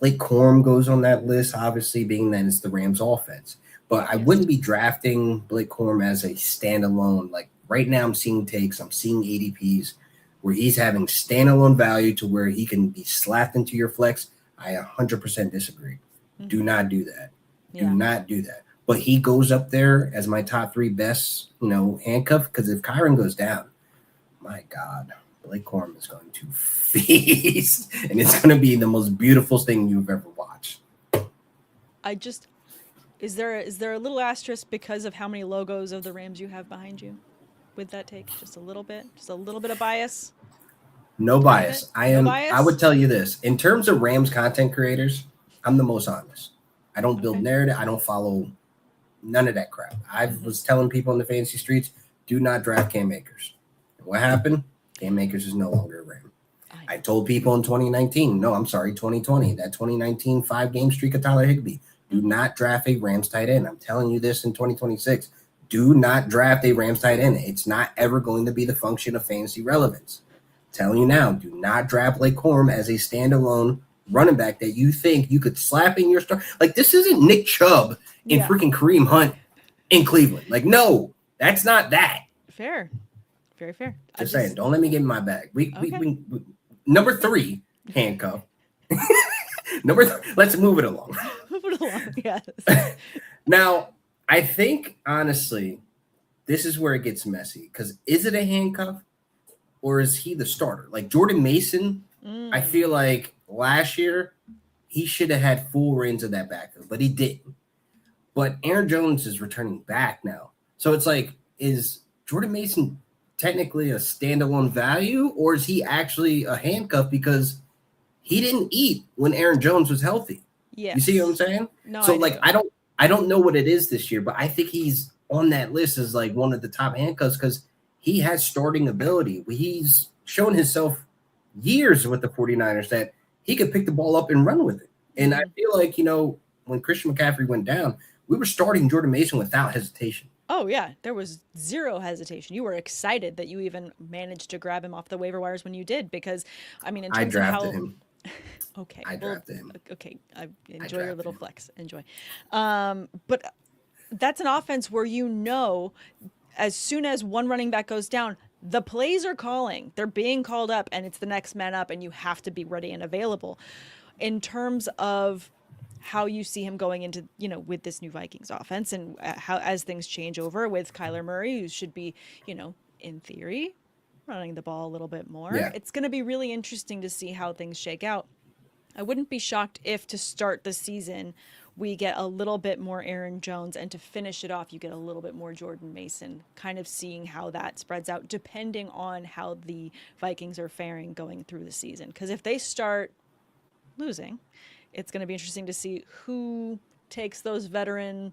Blake Corum goes on that list, obviously being that it's the Rams offense, but I wouldn't be drafting Blake Corum as a standalone. Like right now I'm seeing takes, I'm seeing ADPs where he's having standalone value to where he can be slapped into your flex. I 100% disagree. Do not do that. Do not do that. But he goes up there as my top 3 best, handcuff, because if Kyron goes down, my God, Blake Corum is going to feast, and it's going to be the most beautiful thing you've ever watched. Is there a little asterisk because of how many logos of the Rams you have behind you with that take? Just a little bit of bias? No bias. I would tell you this. In terms of Rams content creators, I'm the most honest. I don't build narrative. I don't follow none of that crap. I was telling people in the fantasy streets, do not draft Cam Akers. What happened? Cam Akers is no longer a Ram. I told people in 2020, that 2019 5-game streak of Tyler Higbee. Do not draft a Rams tight end. I'm telling you this in 2026. Do not draft a Rams tight end. It's not ever going to be the function of fantasy relevance. I'm telling you now, do not draft Blake Corum as a standalone running back that you think you could slap in your start. Like, this isn't Nick Chubb and freaking Kareem Hunt in Cleveland. Like, no, that's not that. Fair. Very fair. Just saying, don't let me get in my bag. We number 3 handcuff. Let's move it along. Move it along, yes. Now, I think honestly, this is where it gets messy. Because is it a handcuff or is he the starter? Like Jordan Mason, I feel like last year he should have had full reins of that backfield, but he didn't. But Aaron Jones is returning back now. So it's like, is Jordan Mason technically a standalone value, or is he actually a handcuff because he didn't eat when Aaron Jones was healthy? Yeah. You see what I'm saying? No. So I don't know what it is this year, but I think he's on that list as like one of the top handcuffs because he has starting ability. He's shown himself years with the 49ers that he could pick the ball up and run with it. And I feel like, when Christian McCaffrey went down, we were starting Jordan Mason without hesitation. Oh, yeah. There was zero hesitation. You were excited that you even managed to grab him off the waiver wires when you did because, I mean, in terms I drafted him. Okay. I drafted him. Okay. Enjoy your little flex. Enjoy. But that's an offense where as soon as one running back goes down, the plays are calling. They're being called up, and it's the next man up, and you have to be ready and available. In terms of how you see him going into, with this new Vikings offense and how as things change over with Kyler Murray, who should be, in theory, running the ball a little bit more. Yeah. It's going to be really interesting to see how things shake out. I wouldn't be shocked if to start the season we get a little bit more Aaron Jones, and to finish it off you get a little bit more Jordan Mason, kind of seeing how that spreads out depending on how the Vikings are faring going through the season. Because if they start losing, it's going to be interesting to see who takes those veteran,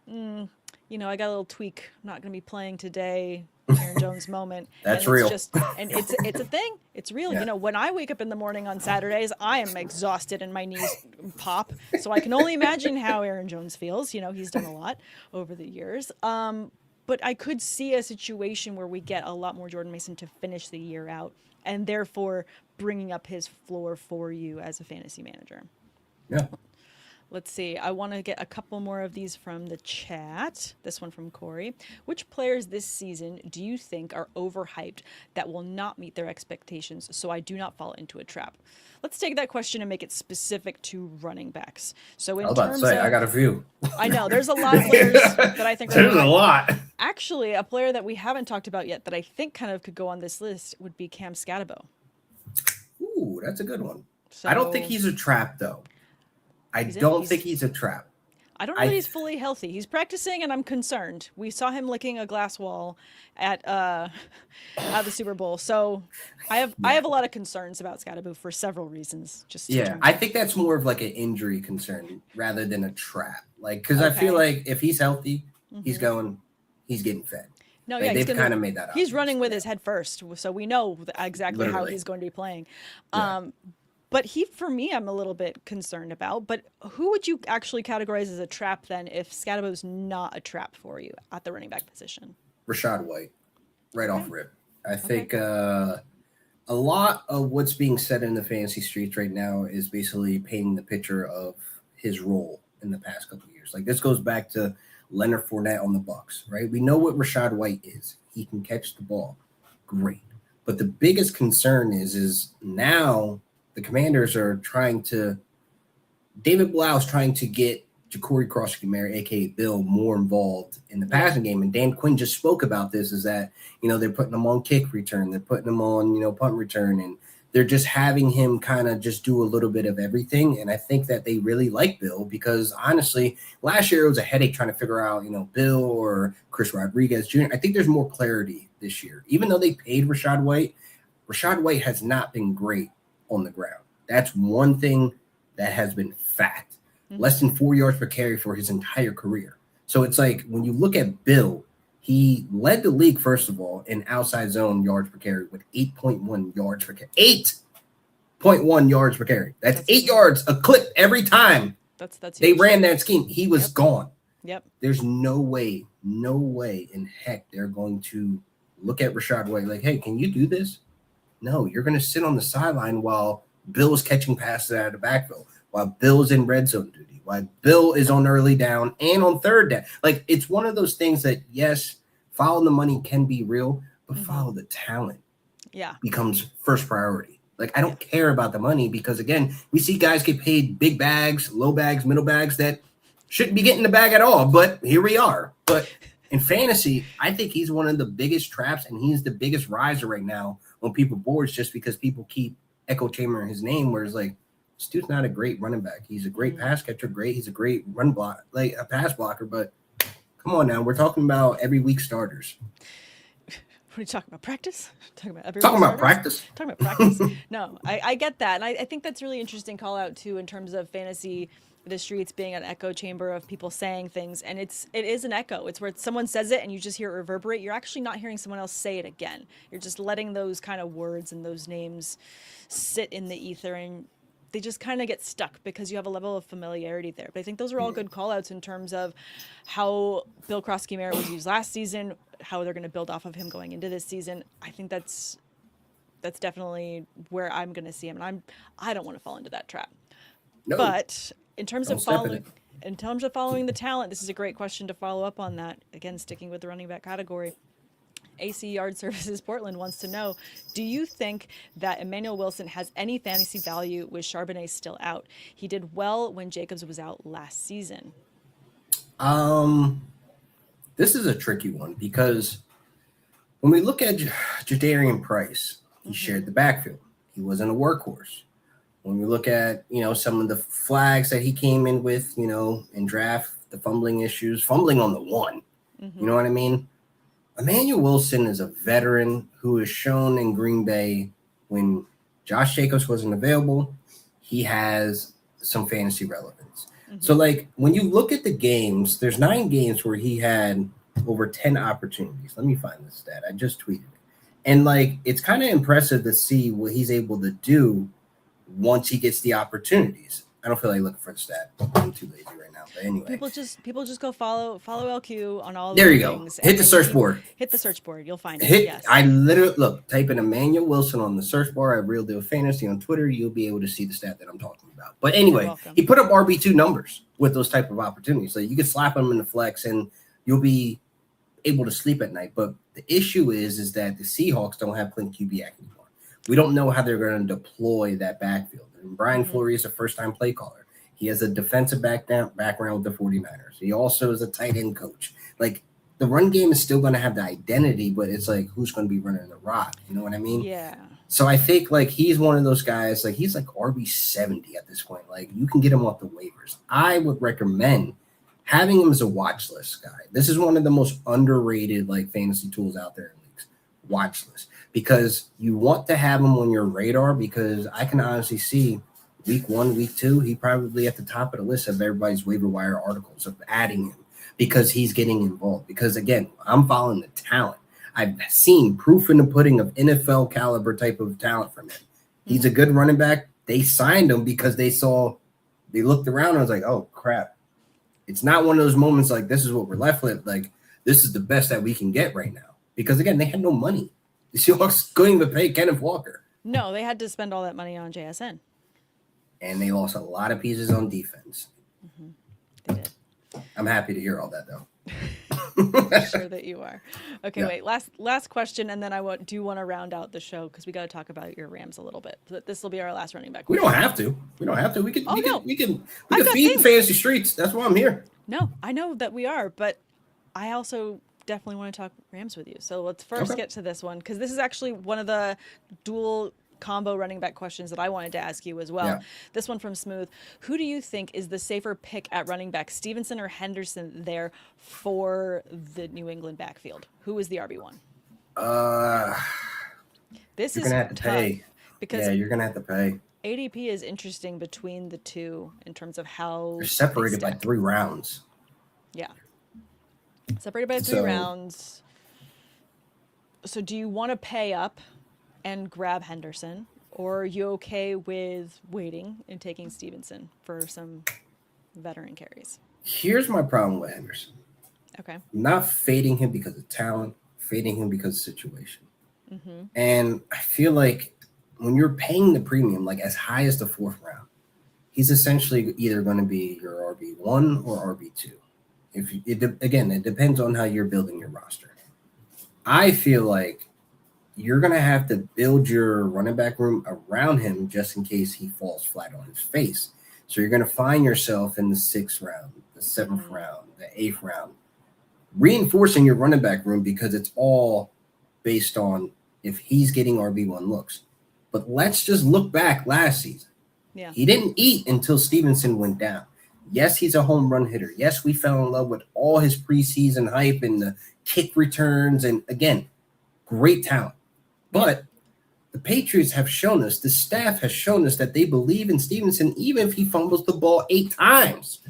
I got a little tweak, I'm not going to be playing today, Aaron Jones moment. That's and real. And it's a thing. It's real. Yeah. When I wake up in the morning on Saturdays, I am exhausted and my knees pop. So I can only imagine how Aaron Jones feels. He's done a lot over the years. But I could see a situation where we get a lot more Jordan Mason to finish the year out, and therefore bringing up his floor for you as a fantasy manager. Yeah. Let's see. I want to get a couple more of these from the chat. This one from Corey. Which players this season do you think are overhyped that will not meet their expectations so I do not fall into a trap? Let's take that question and make it specific to running backs. So I was about to say, I got a few. I know. There's a lot of players that I think there's a lot. Actually, a player that we haven't talked about yet that I think kind of could go on this list would be Cam Scatterbo. Ooh, that's a good one. So, I don't think he's a trap, though. I don't think he's a trap. I don't know that he's fully healthy. He's practicing, and I'm concerned. We saw him licking a glass wall at the Super Bowl, so I have a lot of concerns about Scatterbo for several reasons. I think that's more of like an injury concern rather than a trap. Like, because I feel like if he's healthy, he's getting fed. No, like, they've kind of made that up. He's running with his head first, so we know exactly how he's going to be playing. Yeah. But for me, I'm a little bit concerned about. But who would you actually categorize as a trap then if Scatterbo's not a trap for you at the running back position? Rachaad White, right off rip. I think a lot of what's being said in the fantasy streets right now is basically painting the picture of his role in the past couple of years. Like, this goes back to Leonard Fournette on the Bucs, right? We know what Rachaad White is. He can catch the ball. Great. But the biggest concern is now the Commanders are David Blau's trying to get Ja'Cory Cross-Camara, a.k.a. Bill, more involved in the passing game. And Dan Quinn just spoke about this, is that, they're putting him on kick return. They're putting him on, punt return. And they're just having him kind of just do a little bit of everything. And I think that they really like Bill because, honestly, last year it was a headache trying to figure out, Bill or Chris Rodriguez Jr. I think there's more clarity this year. Even though they paid Rachaad White has not been great on the ground. That's one thing that has been fact. Less than 4 yards per carry for his entire career. So it's like when you look at Bill, he led the league, first of all, in outside zone yards per carry with 8.1 yards per carry. 8.1 yards per carry. That's 8 yards a clip every time they ran that scheme. He was gone. Yep. There's no way in heck they're going to look at Rachaad White like, hey, can you do this? No, you're going to sit on the sideline while Bill's catching passes out of the backfield, while Bill's in red zone duty, Like Bill is on early down and on third down. Like it's one of those things that, yes, following the money can be real, but follow the talent. Yeah. Becomes first priority. Like I don't care about the money because again, we see guys get paid big bags, low bags, middle bags that shouldn't be getting the bag at all. But here we are. But in fantasy, I think he's one of the biggest traps and he's the biggest riser right now on people's boards just because people keep echo chambering his name, whereas like this dude's not a great running back. He's a great pass catcher, he's a great run block, like a pass blocker, but come on now, we're talking about every week starters. What are you talking about? Practice? Talking about practice? Talking about practice. No, I get that. And I think that's really interesting call out too in terms of fantasy, the streets being an echo chamber of people saying things. And it is an echo. It's where someone says it and you just hear it reverberate. You're actually not hearing someone else say it again. You're just letting those kind of words and those names sit in the ether and they just kind of get stuck because you have a level of familiarity there. But I think those are all good call outs in terms of how Bill Krosky-Merritt was used last season, how they're going to build off of him going into this season. I think that's definitely where I'm going to see him. And I don't want to fall into that trap. No, but in terms of following the talent, this is a great question to follow up on that. Again, sticking with the running back category. AC Yard Services Portland wants to know, do you think that Emmanuel Wilson has any fantasy value with Charbonnet still out? He did well when Jacobs was out last season. This is a tricky one because when we look at Jadarian Price, he shared the backfield. He wasn't a workhorse. When we look at, some of the flags that he came in with, in draft, the fumbling issues, fumbling on the one, you know what I mean? Emmanuel Wilson is a veteran who is shown in Green Bay when Josh Jacobs wasn't available. He has some fantasy relevance. So, like, when you look at the games, there's 9 games where he had over 10 opportunities. Let me find this stat. I just tweeted it. And, like, it's kind of impressive to see what he's able to do once he gets the opportunities. I don't feel like looking for the stat. I'm too lazy right now. But anyway, people just go follow LQ on all. There you go. Hit the search board. Hit the search board. You'll find it. Yes. I literally type in Emmanuel Wilson on the search bar at Real Deal Fantasy on Twitter. You'll be able to see the stat that I'm talking about. But anyway, he put up RB2 numbers with those type of opportunities. So you can slap him in the flex and you'll be able to sleep at night. But the issue is that the Seahawks don't have Clint Kubiak anymore. We don't know how they're going to deploy that backfield. And Brian Fleury is a first-time play caller. He has a defensive background with the 49ers. He also is a tight end coach. Like, the run game is still going to have the identity, but it's like, who's going to be running the rock? You know what I mean? Yeah. So I think, like, he's one of those guys, like, he's like RB70 at this point. Like, you can get him off the waivers. I would recommend having him as a watch list guy. This is one of the most underrated, like, fantasy tools out there in leagues. Watch list. Because you want to have him on your radar because I can honestly see week 1, week 2, he probably at the top of the list of everybody's waiver wire articles of adding him because he's getting involved. Because, again, I'm following the talent. I've seen proof in the pudding of NFL caliber type of talent from him. He's a good running back. They signed him because they looked around and was like, oh, crap. It's not one of those moments like this is what we're left with. Like, this is the best that we can get right now. Because, again, they had no money. The Seahawks couldn't even pay Kenneth Walker. No, they had to spend all that money on JSN. And they lost a lot of pieces on defense. They did. I'm happy to hear all that, though. I'm sure that you are. Okay, wait. Last question, and then I do want to round out the show because we got to talk about your Rams a little bit. But this will be our last running back question. We don't have to. We can feed the fantasy streets. That's why I'm here. No, I know that we are, but I also definitely want to talk Rams with you. So let's first get to this one because this is actually one of the dual combo running back questions that I wanted to ask you as well. Yeah. This one from Smooth. Who do you think is the safer pick at running back, Stevenson or Henderson there for the New England backfield? Who is the RB1? This is gonna have to pay. Because you're going to have to pay. ADP is interesting between the two in terms of how they're separated by 3 rounds. Yeah. Separated by 3 rounds. So do you want to pay up and grab Henderson, or are you okay with waiting and taking Stevenson for some veteran carries? Here's my problem with Henderson. Okay. I'm not fading him because of talent, fading him because of situation. And I feel like when you're paying the premium, like as high as the 4th round, he's essentially either going to be your RB1 or RB2. Again, it depends on how you're building your roster. I feel like you're going to have to build your running back room around him just in case he falls flat on his face. So you're going to find yourself in the 6th round, the 7th round, the 8th round, reinforcing your running back room because it's all based on if he's getting RB1 looks. But let's just look back last season. Yeah. He didn't eat until Stevenson went down. Yes, he's a home run hitter. Yes, we fell in love with all his preseason hype and the kick returns. And again, great talent. But the Patriots have shown us, the staff has shown us that they believe in Stevenson even if he fumbles the ball 8 times.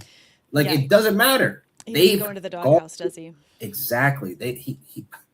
It doesn't matter. He doesn't go into the doghouse, does he? Exactly.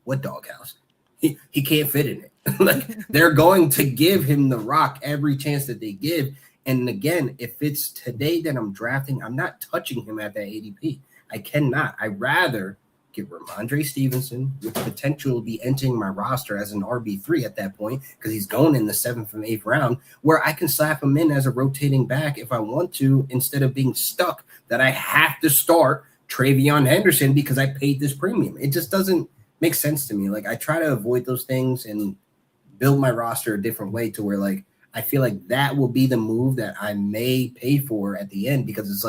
What doghouse? He can't fit in it. They're going to give him the rock every chance that they give. And again, if it's today that I'm drafting, I'm not touching him at that ADP. I cannot. I'd rather get Ramondre Stevenson, with potential to be entering my roster as an RB3 at that point, because he's going in the 7th and 8th round, where I can slap him in as a rotating back if I want to, instead of being stuck that I have to start Travion Henderson because I paid this premium. It just doesn't make sense to me. I try to avoid those things and build my roster a different way to where I feel like that will be the move that I may pay for at the end, because it's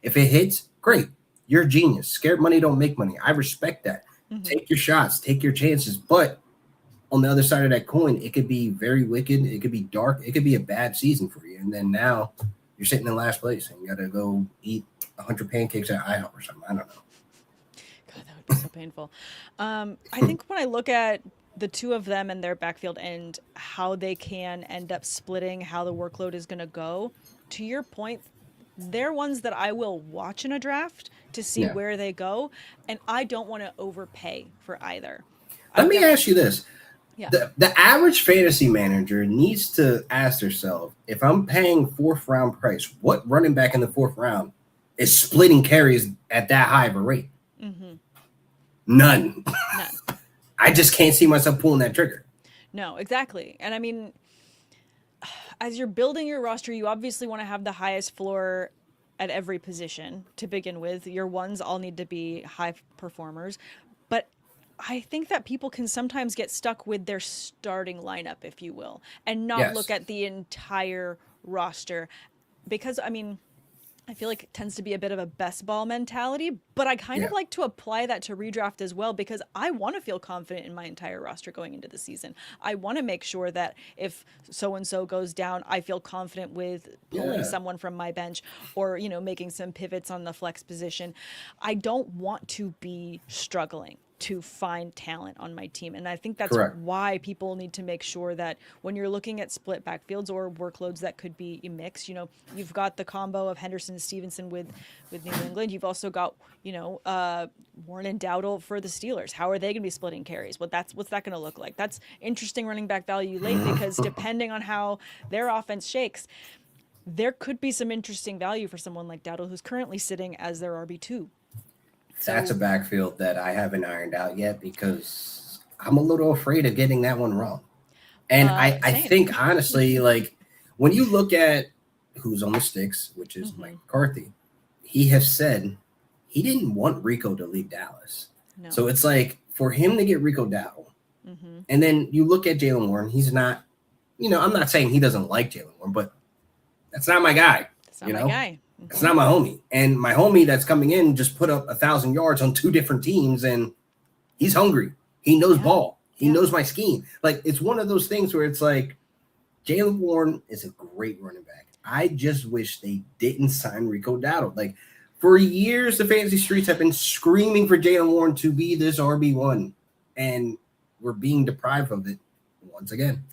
if it hits, great. You're a genius. Scared money don't make money. I respect that. Mm-hmm. Take your shots, take your chances. But on the other side of that coin, it could be very wicked. It could be dark. It could be a bad season for you. And then now you're sitting in last place and you got to go eat 100 pancakes at IHOP or something. I don't know. God, that would be so painful. I think when I look at the two of them and their backfield and how they can end up splitting, how the workload is going to go, to your point, they're ones that I will watch in a draft to see where they go. And I don't want to overpay for either. Let me ask you this. Yeah. The average fantasy manager needs to ask themselves, if I'm paying 4th round price, what running back in the 4th round is splitting carries at that high of a rate? Mm-hmm. None. I just can't see myself pulling that trigger. No, exactly. And I mean, as you're building your roster, you obviously want to have the highest floor at every position to begin with. Your ones all need to be high performers. But I think that people can sometimes get stuck with their starting lineup, if you will, and not look at the entire roster. Because, I mean, I feel like it tends to be a bit of a best ball mentality, but I kind of like to apply that to redraft as well, because I want to feel confident in my entire roster going into the season. I want to make sure that if so-and-so goes down, I feel confident with pulling someone from my bench or, making some pivots on the flex position. I don't want to be struggling to find talent on my team. And I think that's why people need to make sure that when you're looking at split backfields or workloads that could be a mix, you've got the combo of Henderson and Stevenson with New England. You've also got, Warren and Dowdle for the Steelers. How are they going to be splitting carries? What's that going to look like? That's interesting running back value late, because depending on how their offense shakes, there could be some interesting value for someone like Dowdle, who's currently sitting as their RB2. That's a backfield that I haven't ironed out yet, because I'm a little afraid of getting that one wrong. And I think, honestly, when you look at who's on the sticks, which is Mike McCarthy, he has said he didn't want Rico to leave Dallas. No. So it's for him to get Rico Dowdle, and then you look at Jaylen Warren, he's not, I'm not saying he doesn't like Jaylen Warren, but that's not my guy. That's not my guy. It's not my homie. And my homie that's coming in just put up 1,000 yards on 2 different teams, and he's hungry. He knows ball. He knows my scheme. It's one of those things where it's Jaylen Warren is a great running back. I just wish they didn't sign Rico Dowdle. For years, the fantasy streets have been screaming for Jaylen Warren to be this RB1, and we're being deprived of it once again.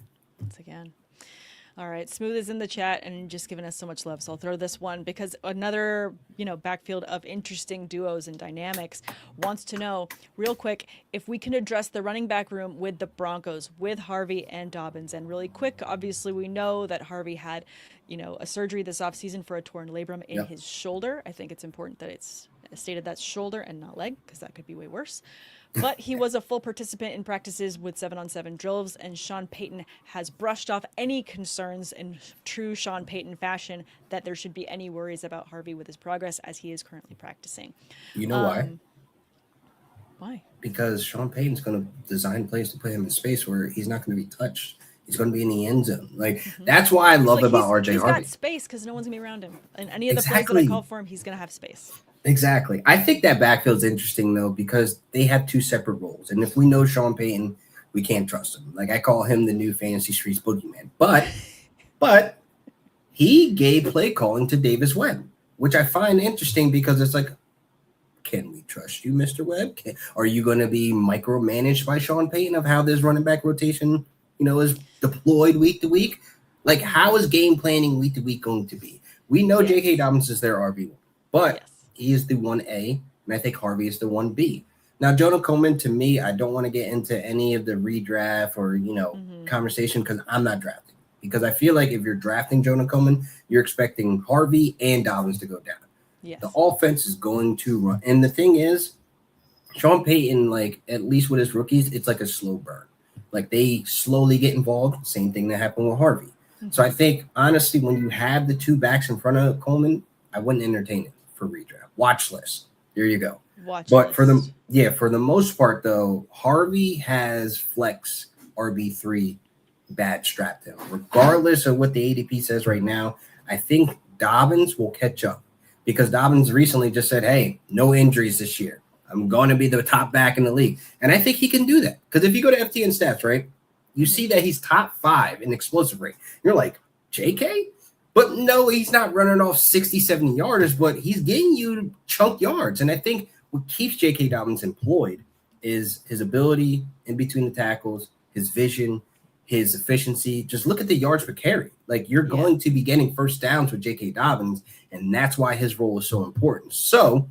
All right, Smooth is in the chat and just giving us so much love. So I'll throw this one, because another, backfield of interesting duos and dynamics wants to know real quick if we can address the running back room with the Broncos, with Harvey and Dobbins. And really quick, obviously we know that Harvey had, a surgery this offseason for a torn labrum in his shoulder. I think it's important that it's stated that's shoulder and not leg, because that could be way worse. But he was a full participant in practices with 7-on-7 drills, and Sean Payton has brushed off any concerns in true Sean Payton fashion that there should be any worries about Harvey with his progress as he is currently practicing. You know why? Why? Because Sean Payton's going to design plays to put him in space where he's not going to be touched. He's going to be in the end zone. Like, that's why I love about RJ He's Harvey. got space because no one's going to be around him. And any of the plays that I call for him, he's going to have space. Exactly. I think that backfield's interesting, though, because they have two separate roles. And if we know Sean Payton, we can't trust him. Like, I call him the new Fantasy Streets boogeyman. But he gave play calling to Davis Webb, which I find interesting because it's like, can we trust you, Mr. Webb? Are you going to be micromanaged by Sean Payton of how this running back rotation, is deployed week to week? Like, how is game planning week to week going to be? We know J.K. Dobbins is their RB1, but he is the 1A, and I think Harvey is the 1B. Now, Jonah Coleman, to me, I don't want to get into any of the redraft or, conversation because I'm not drafting. Because I feel like if you're drafting Jonah Coleman, you're expecting Harvey and Dobbins to go down. Yes. The offense is going to run. And the thing is, Sean Payton, like, at least with his rookies, it's like a slow burn. Like, they slowly get involved. Same thing that happened with Harvey. Mm-hmm. So I think, honestly, when you have the two backs in front of Coleman, I wouldn't entertain it for redraft. Watch list. There you go. But for the most part, though, Harvey has flex RB3 bad strapped to him. Regardless of what the ADP says right now, I think Dobbins will catch up. Because Dobbins recently just said, hey, no injuries this year. I'm going to be the top back in the league. And I think he can do that. Because if you go to FTN stats, right, you see that he's top 5 in explosive rate. You're like, JK? But no, he's not running off 60, 70 yards, but he's getting you chunk yards. And I think what keeps J.K. Dobbins employed is his ability in between the tackles, his vision, his efficiency. Just look at the yards per carry. Like, you're going to be getting first downs with J.K. Dobbins, and that's why his role is so important. So,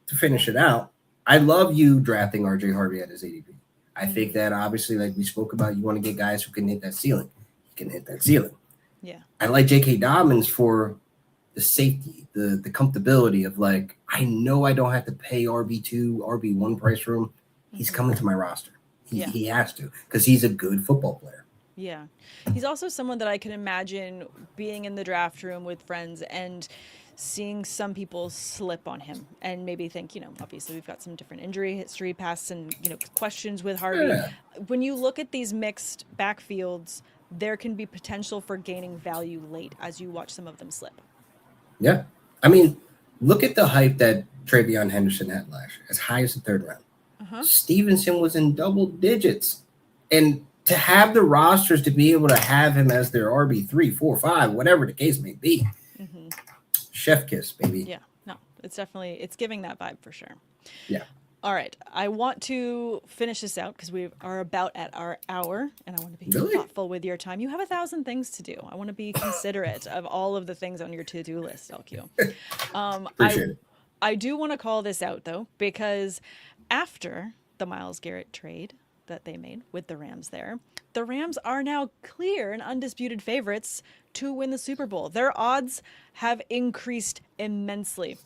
to finish it out, I love you drafting R.J. Harvey at his ADP. I think that, obviously, like we spoke about, you want to get guys who can hit that ceiling. He can hit that ceiling. Yeah. I like J.K. Dobbins for the safety, the comfortability of, like, I know I don't have to pay RB2, RB1 price for him. He's coming to my roster. He has to, because he's a good football player. Yeah. He's also someone that I can imagine being in the draft room with friends and seeing some people slip on him and maybe think, obviously we've got some different injury history past and, questions with Harvey. Yeah. When you look at these mixed backfields, there can be potential for gaining value late as you watch some of them slip. Yeah. I mean, look at the hype that Travion Henderson had last year, as high as the 3rd round. Stevenson was in double digits. And to have the rosters to be able to have him as their RB3, 4, 5, whatever the case may be. Chef kiss, baby. Yeah. No, it's giving that vibe for sure. Yeah. All right. I want to finish this out because we are about at our hour and I want to be thoughtful with your time. You have 1,000 things to do. I want to be considerate of all of the things on your to-do list, LQ. Appreciate it. I do want to call this out, though, because after the Myles Garrett trade that they made with the Rams there, the Rams are now clear and undisputed favorites to win the Super Bowl. Their odds have increased immensely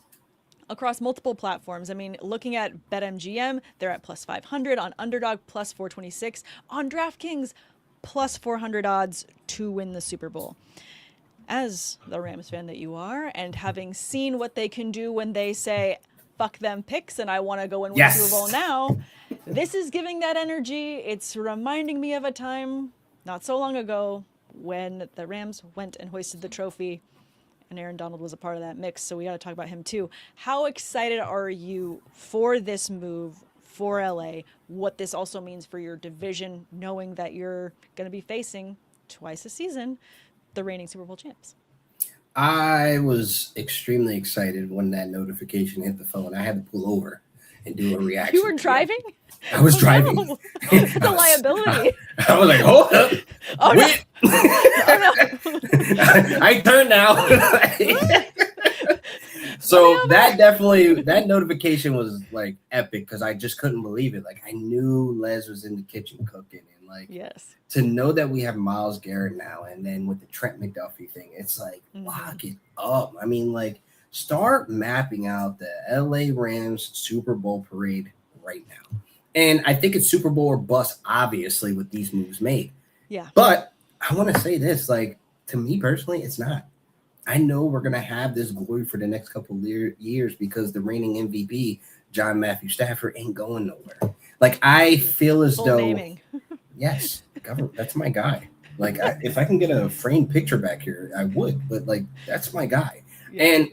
across multiple platforms. I mean, looking at BetMGM, they're at plus 500, on Underdog plus 426, on DraftKings plus 400 odds to win the Super Bowl. As the Rams fan that you are, and having seen what they can do when they say, fuck them picks and I want to go and win the Super Bowl now, this is giving that energy. It's reminding me of a time not so long ago when the Rams went and hoisted the trophy and Aaron Donald was a part of that mix, so we got to talk about him too. How excited are you for this move for LA, what this also means for your division, knowing that you're going to be facing twice a season the reigning Super Bowl champs? I was extremely excited when that notification hit the phone. I had to pull over and do a reaction. You were driving? I was driving. No. The liability. I was like, hold up. Oh, wait. No. Oh, no. I turned now. So that notification was like epic because I just couldn't believe it. Like, I knew Les was in the kitchen cooking, and like, to know that we have Myles Garrett now, and then with the Trent McDuffie thing, it's like, lock it up. I mean, like, start mapping out the LA Rams Super Bowl parade right now. And I think it's Super Bowl or bust, obviously, with these moves made. Yeah. But I want to say this, like, to me personally, it's not. I know we're going to have this glory for the next couple of years because the reigning MVP, John Matthew Stafford, ain't going nowhere. Like, I feel as though, naming. Yes, that's my guy. Like, if I can get a framed picture back here, I would. But, like, that's my guy. Yeah. And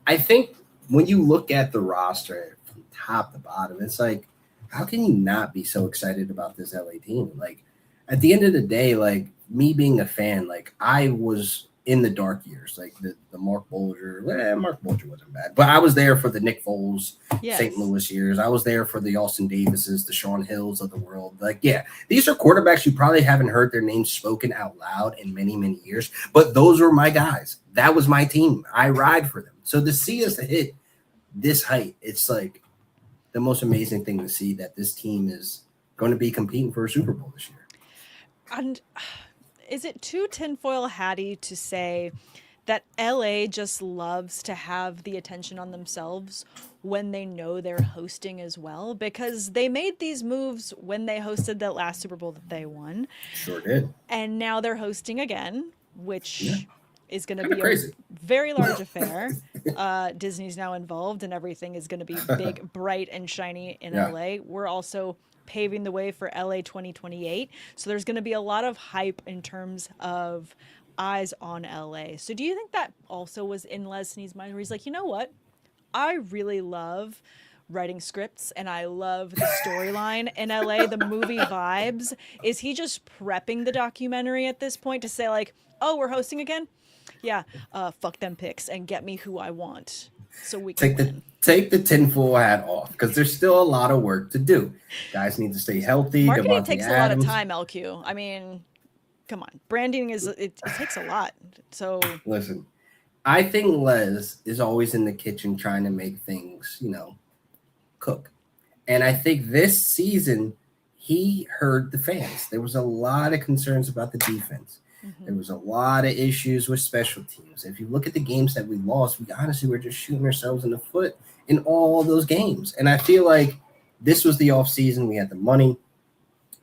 I think when you look at the roster from top to bottom, it's like, how can you not be so excited about this LA team? Like, at the end of the day, like, me being a fan, like, I was in the dark years, like the Mark Bulger. Mark Bulger wasn't bad, but I was there for the Nick Foles, St. Louis years. I was there for the Austin Davises, the Sean Hills of the world. Like, yeah, these are quarterbacks you probably haven't heard their names spoken out loud in many, many years, but those were my guys. That was my team. I ride for them. So to see us hit this height, it's like the most amazing thing to see that this team is going to be competing for a Super Bowl this year. And is it too tinfoil hatty to say that LA just loves to have the attention on themselves when they know they're hosting as well? Because they made these moves when they hosted that last Super Bowl that they won. Sure did. And now they're hosting again, which is going to be crazy. A very large affair. Disney's now involved and everything is going to be big, bright, and shiny in LA. We're also paving the way for LA 2028. So there's going to be a lot of hype in terms of eyes on LA. So do you think that also was in Lesnie's mind where he's like, you know what? I really love writing scripts and I love the storyline in LA, the movie vibes. Is he just prepping the documentary at this point to say like, oh, we're hosting again? Yeah, fuck them picks and get me who I want so we can take the tinfoil hat off because there's still a lot of work to do. Guys need to stay healthy. Marketing takes a lot of time, LQ. I mean, come on. Branding it takes a lot. So listen, I think Les is always in the kitchen trying to make things, cook. And I think this season he heard the fans. There was a lot of concerns about the defense. Mm-hmm. There was a lot of issues with special teams. If you look at the games that we lost, we honestly were just shooting ourselves in the foot in all those games. And I feel like this was the offseason. We had the money,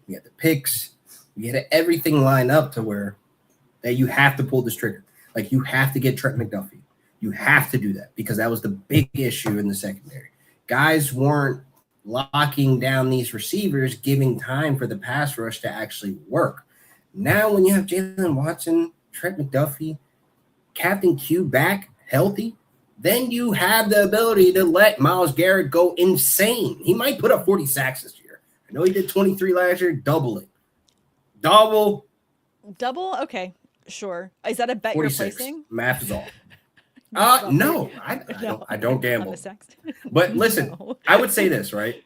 we had the picks, we had everything lined up to where that you have to pull this trigger. Like, you have to get Trent McDuffie. You have to do that because that was the big issue in the secondary. Guys weren't locking down these receivers, giving time for the pass rush to actually work. Now, when you have Jalen Watson, Trent McDuffie, Captain Q back healthy, then you have the ability to let Myles Garrett go insane. He might put up 40 sacks this year. I know he did 23 last year. Double it. Double? Okay, sure. Is that a bet 46. You're placing? Math is off. No, I don't gamble. But listen, no. I would say this, right?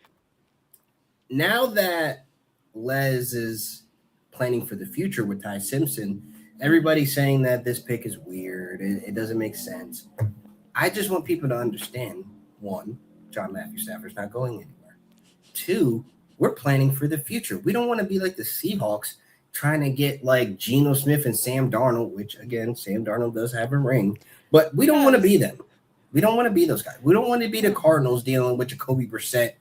Now that Les is planning for the future with Ty Simpson, everybody's saying that this pick is weird. It doesn't make sense. I just want people to understand, one, John Matthew Stafford's not going anywhere. Two, we're planning for the future. We don't want to be like the Seahawks trying to get like Geno Smith and Sam Darnold, which, again, Sam Darnold does have a ring, but we don't want to be them. We don't want to be those guys. We don't want to be the Cardinals dealing with Jacoby Brissett,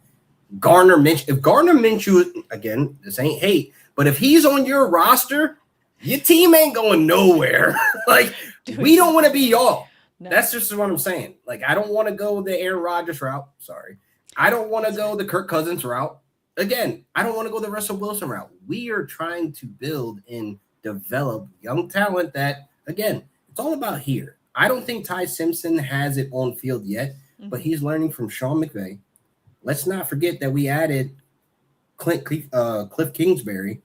Gardner Minshew. If Gardner Minshew, again, this ain't hate, but if he's on your roster, your team ain't going nowhere. Like, we don't want to be y'all. No. That's just what I'm saying. Like, I don't want to go the Aaron Rodgers route. Sorry. I don't want to go the Kirk Cousins route. Again, I don't want to go the Russell Wilson route. We are trying to build and develop young talent that, again, it's all about here. I don't think Ty Simpson has it on field yet, but he's learning from Sean McVay. Let's not forget that we added Cliff Kingsbury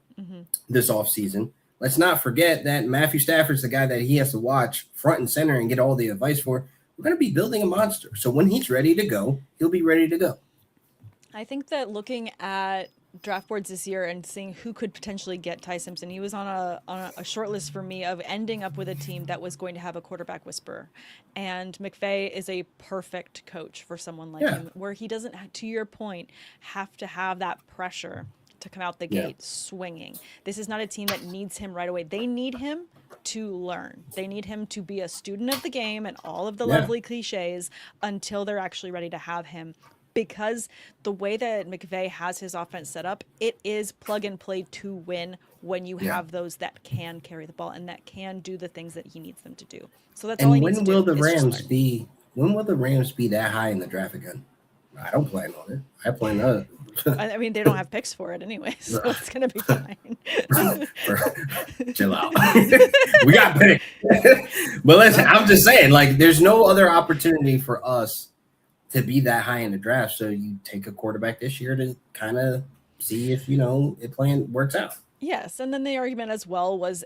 this offseason. Let's not forget that Matthew Stafford's the guy that he has to watch front and center and get all the advice for. We're going to be building a monster. So when he's ready to go, he'll be ready to go. I think that looking at draft boards this year and seeing who could potentially get Ty Simpson, he was on a short list for me of ending up with a team that was going to have a quarterback whisperer. And McVay is a perfect coach for someone like him, where he doesn't, to your point, have to have that pressure to come out the gate swinging. This is not a team that needs him right away. They need him to learn. They need him to be a student of the game and all of the lovely cliches until they're actually ready to have him. Because the way that McVay has his offense set up, it is plug and play to win when you have those that can carry the ball and that can do the things that he needs them to do. So that's all he needs to do. When will the Rams be that high in the draft again? I don't plan on it. I plan on I mean, they don't have picks for it anyway, so it's going to be fine. Chill out. We got picks. But listen, I'm just saying, like, there's no other opportunity for us to be that high in the draft. So you take a quarterback this year to kind of see if, it plan works out. Yes. And then the argument as well was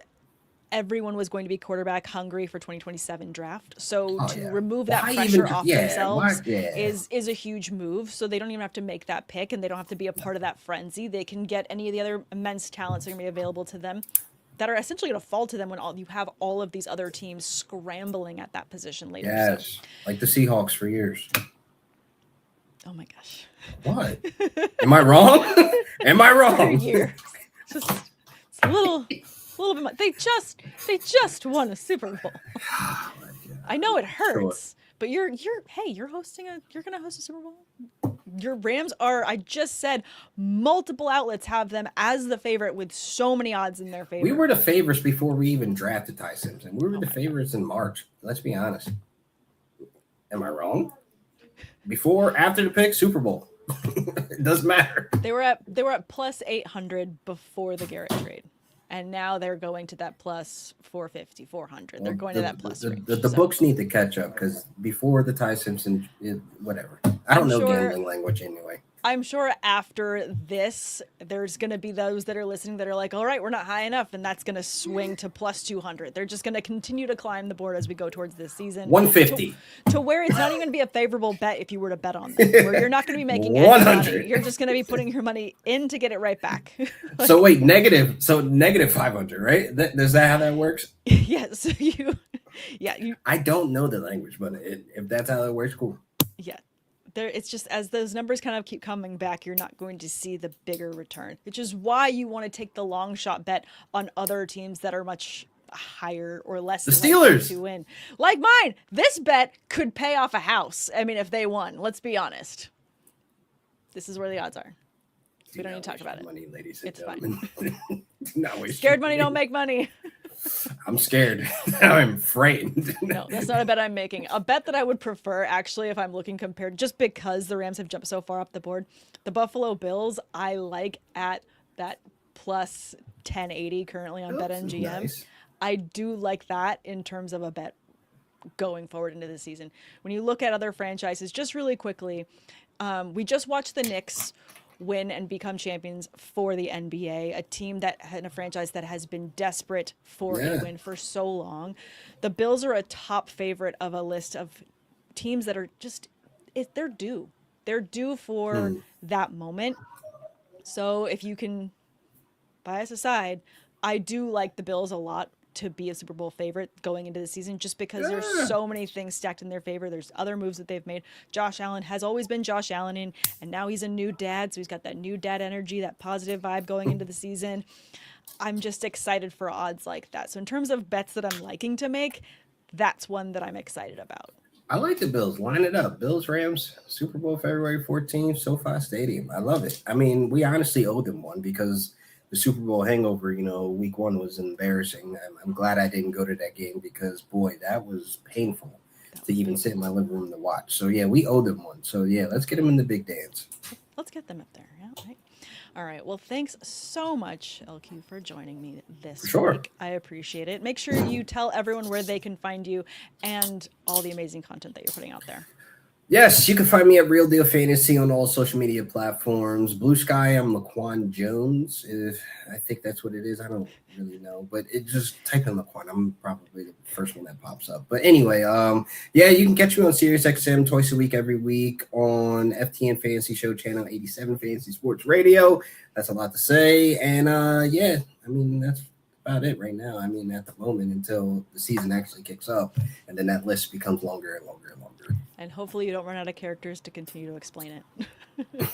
everyone was going to be quarterback hungry for 2027 draft. So remove that pressure off themselves is a huge move. So they don't even have to make that pick and they don't have to be a part of that frenzy. They can get any of the other immense talents that are going to be available to them that are essentially going to fall to them when you have all of these other teams scrambling at that position later. Yes. Like the Seahawks for years. Oh my gosh. What? Am I wrong? Am I wrong? Years. It's a little bit much. They just won a Super Bowl. Oh, I know it hurts, but you're gonna host a Super Bowl. Your Rams are. I just said multiple outlets have them as the favorite with so many odds in their favor. We were the favorites before we even drafted Ty Simpson. We were the favorites in March. Let's be honest. Am I wrong? After the pick, Super Bowl. It doesn't matter. They were at plus 800 before the Garrett trade. And now they're going to that plus 450, 400. They're going to that plus range. The books need to catch up because before the Ty Simpson, whatever. I don't know gambling language anyway. I'm sure after this, there's going to be those that are listening that are like, all right, we're not high enough. And that's going to swing to plus 200. They're just going to continue to climb the board as we go towards this season. 150. To where it's not even going to be a favorable bet if you were to bet on them. Where you're not going to be making any money. You're just going to be putting your money in to get it right back. So wait, negative 500, right? Is that how that works? Yes. I don't know the language, but if that's how it works, cool. Yeah. It's just as those numbers kind of keep coming back, you're not going to see the bigger return, which is why you want to take the long shot bet on other teams that are much higher or less. The Steelers to win, like mine. This bet could pay off a house. I mean, if they won, let's be honest. This is where the odds are. We don't need to talk about it. Money, ladies and it's gentlemen. Fine. Scared money don't make money. I'm scared. I'm frightened. No, that's not a bet I'm making. A bet that I would prefer, actually, if I'm looking compared, just because the Rams have jumped so far up the board, the Buffalo Bills, I like at that plus 1080 currently on BetMGM. Nice. I do like that in terms of a bet going forward into the season. When you look at other franchises, just really quickly, we just watched the Knicks win and become champions for the NBA, a team that had a franchise that has been desperate for a win for so long. The Bills are a top favorite of a list of teams that are just, they're due. They're due for that moment. So if you can, bias aside, I do like the Bills a lot to be a Super Bowl favorite going into the season, just because there's so many things stacked in their favor. There's other moves that they've made. Josh Allen has always been Josh Allen, and now he's a new dad, so he's got that new dad energy, that positive vibe going into the season. I'm just excited for odds like that. So in terms of bets that I'm liking to make, that's one that I'm excited about. I like the Bills. Line it up. Bills, Rams, Super Bowl, February 14th, SoFi Stadium. I love it. I mean, we honestly owe them one because the Super Bowl hangover, week one was embarrassing. I'm glad I didn't go to that game because, boy, that was painful to even sit in my living room to watch. So, yeah, we owe them one. So, yeah, let's get them in the big dance. Let's get them up there. Yeah, right. All right. Well, thanks so much, LQ, for joining me this week. I appreciate it. Make sure you tell everyone where they can find you and all the amazing content that you're putting out there. Yes, you can find me at Real Deal Fantasy on all social media platforms. Blue Sky, I'm Laquan Jones. I think that's what it is. I don't really know, but it just type in Laquan. I'm probably the first one that pops up. But anyway, you can catch me on SiriusXM twice a week, every week on FTN Fantasy Show Channel 87 Fantasy Sports Radio. That's a lot to say. And that's about it right now. I mean, at the moment until the season actually kicks up, and then that list becomes longer and longer and longer. And hopefully you don't run out of characters to continue to explain it.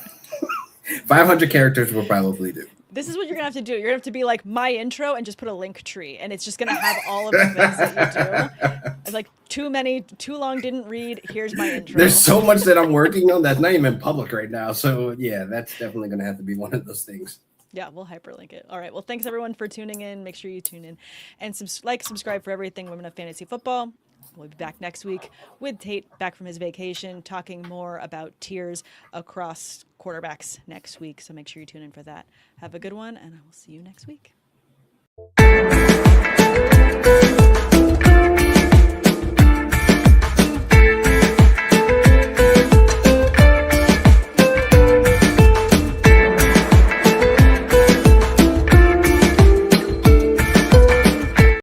500 characters will probably do. This is what you're gonna have to do. You're gonna have to be like my intro and just put a link tree, and it's just gonna have all of the things that you do. It's like too long didn't read. Here's my intro. There's so much that I'm working on that's not even public right now. So yeah, that's definitely gonna have to be one of those things. Yeah, we'll hyperlink it. All right. Well, thanks everyone for tuning in. Make sure you tune in and subscribe for everything Women of Fantasy Football. We'll be back next week with Tate back from his vacation, talking more about tiers across quarterbacks next week. So make sure you tune in for that. Have a good one, and I will see you next week.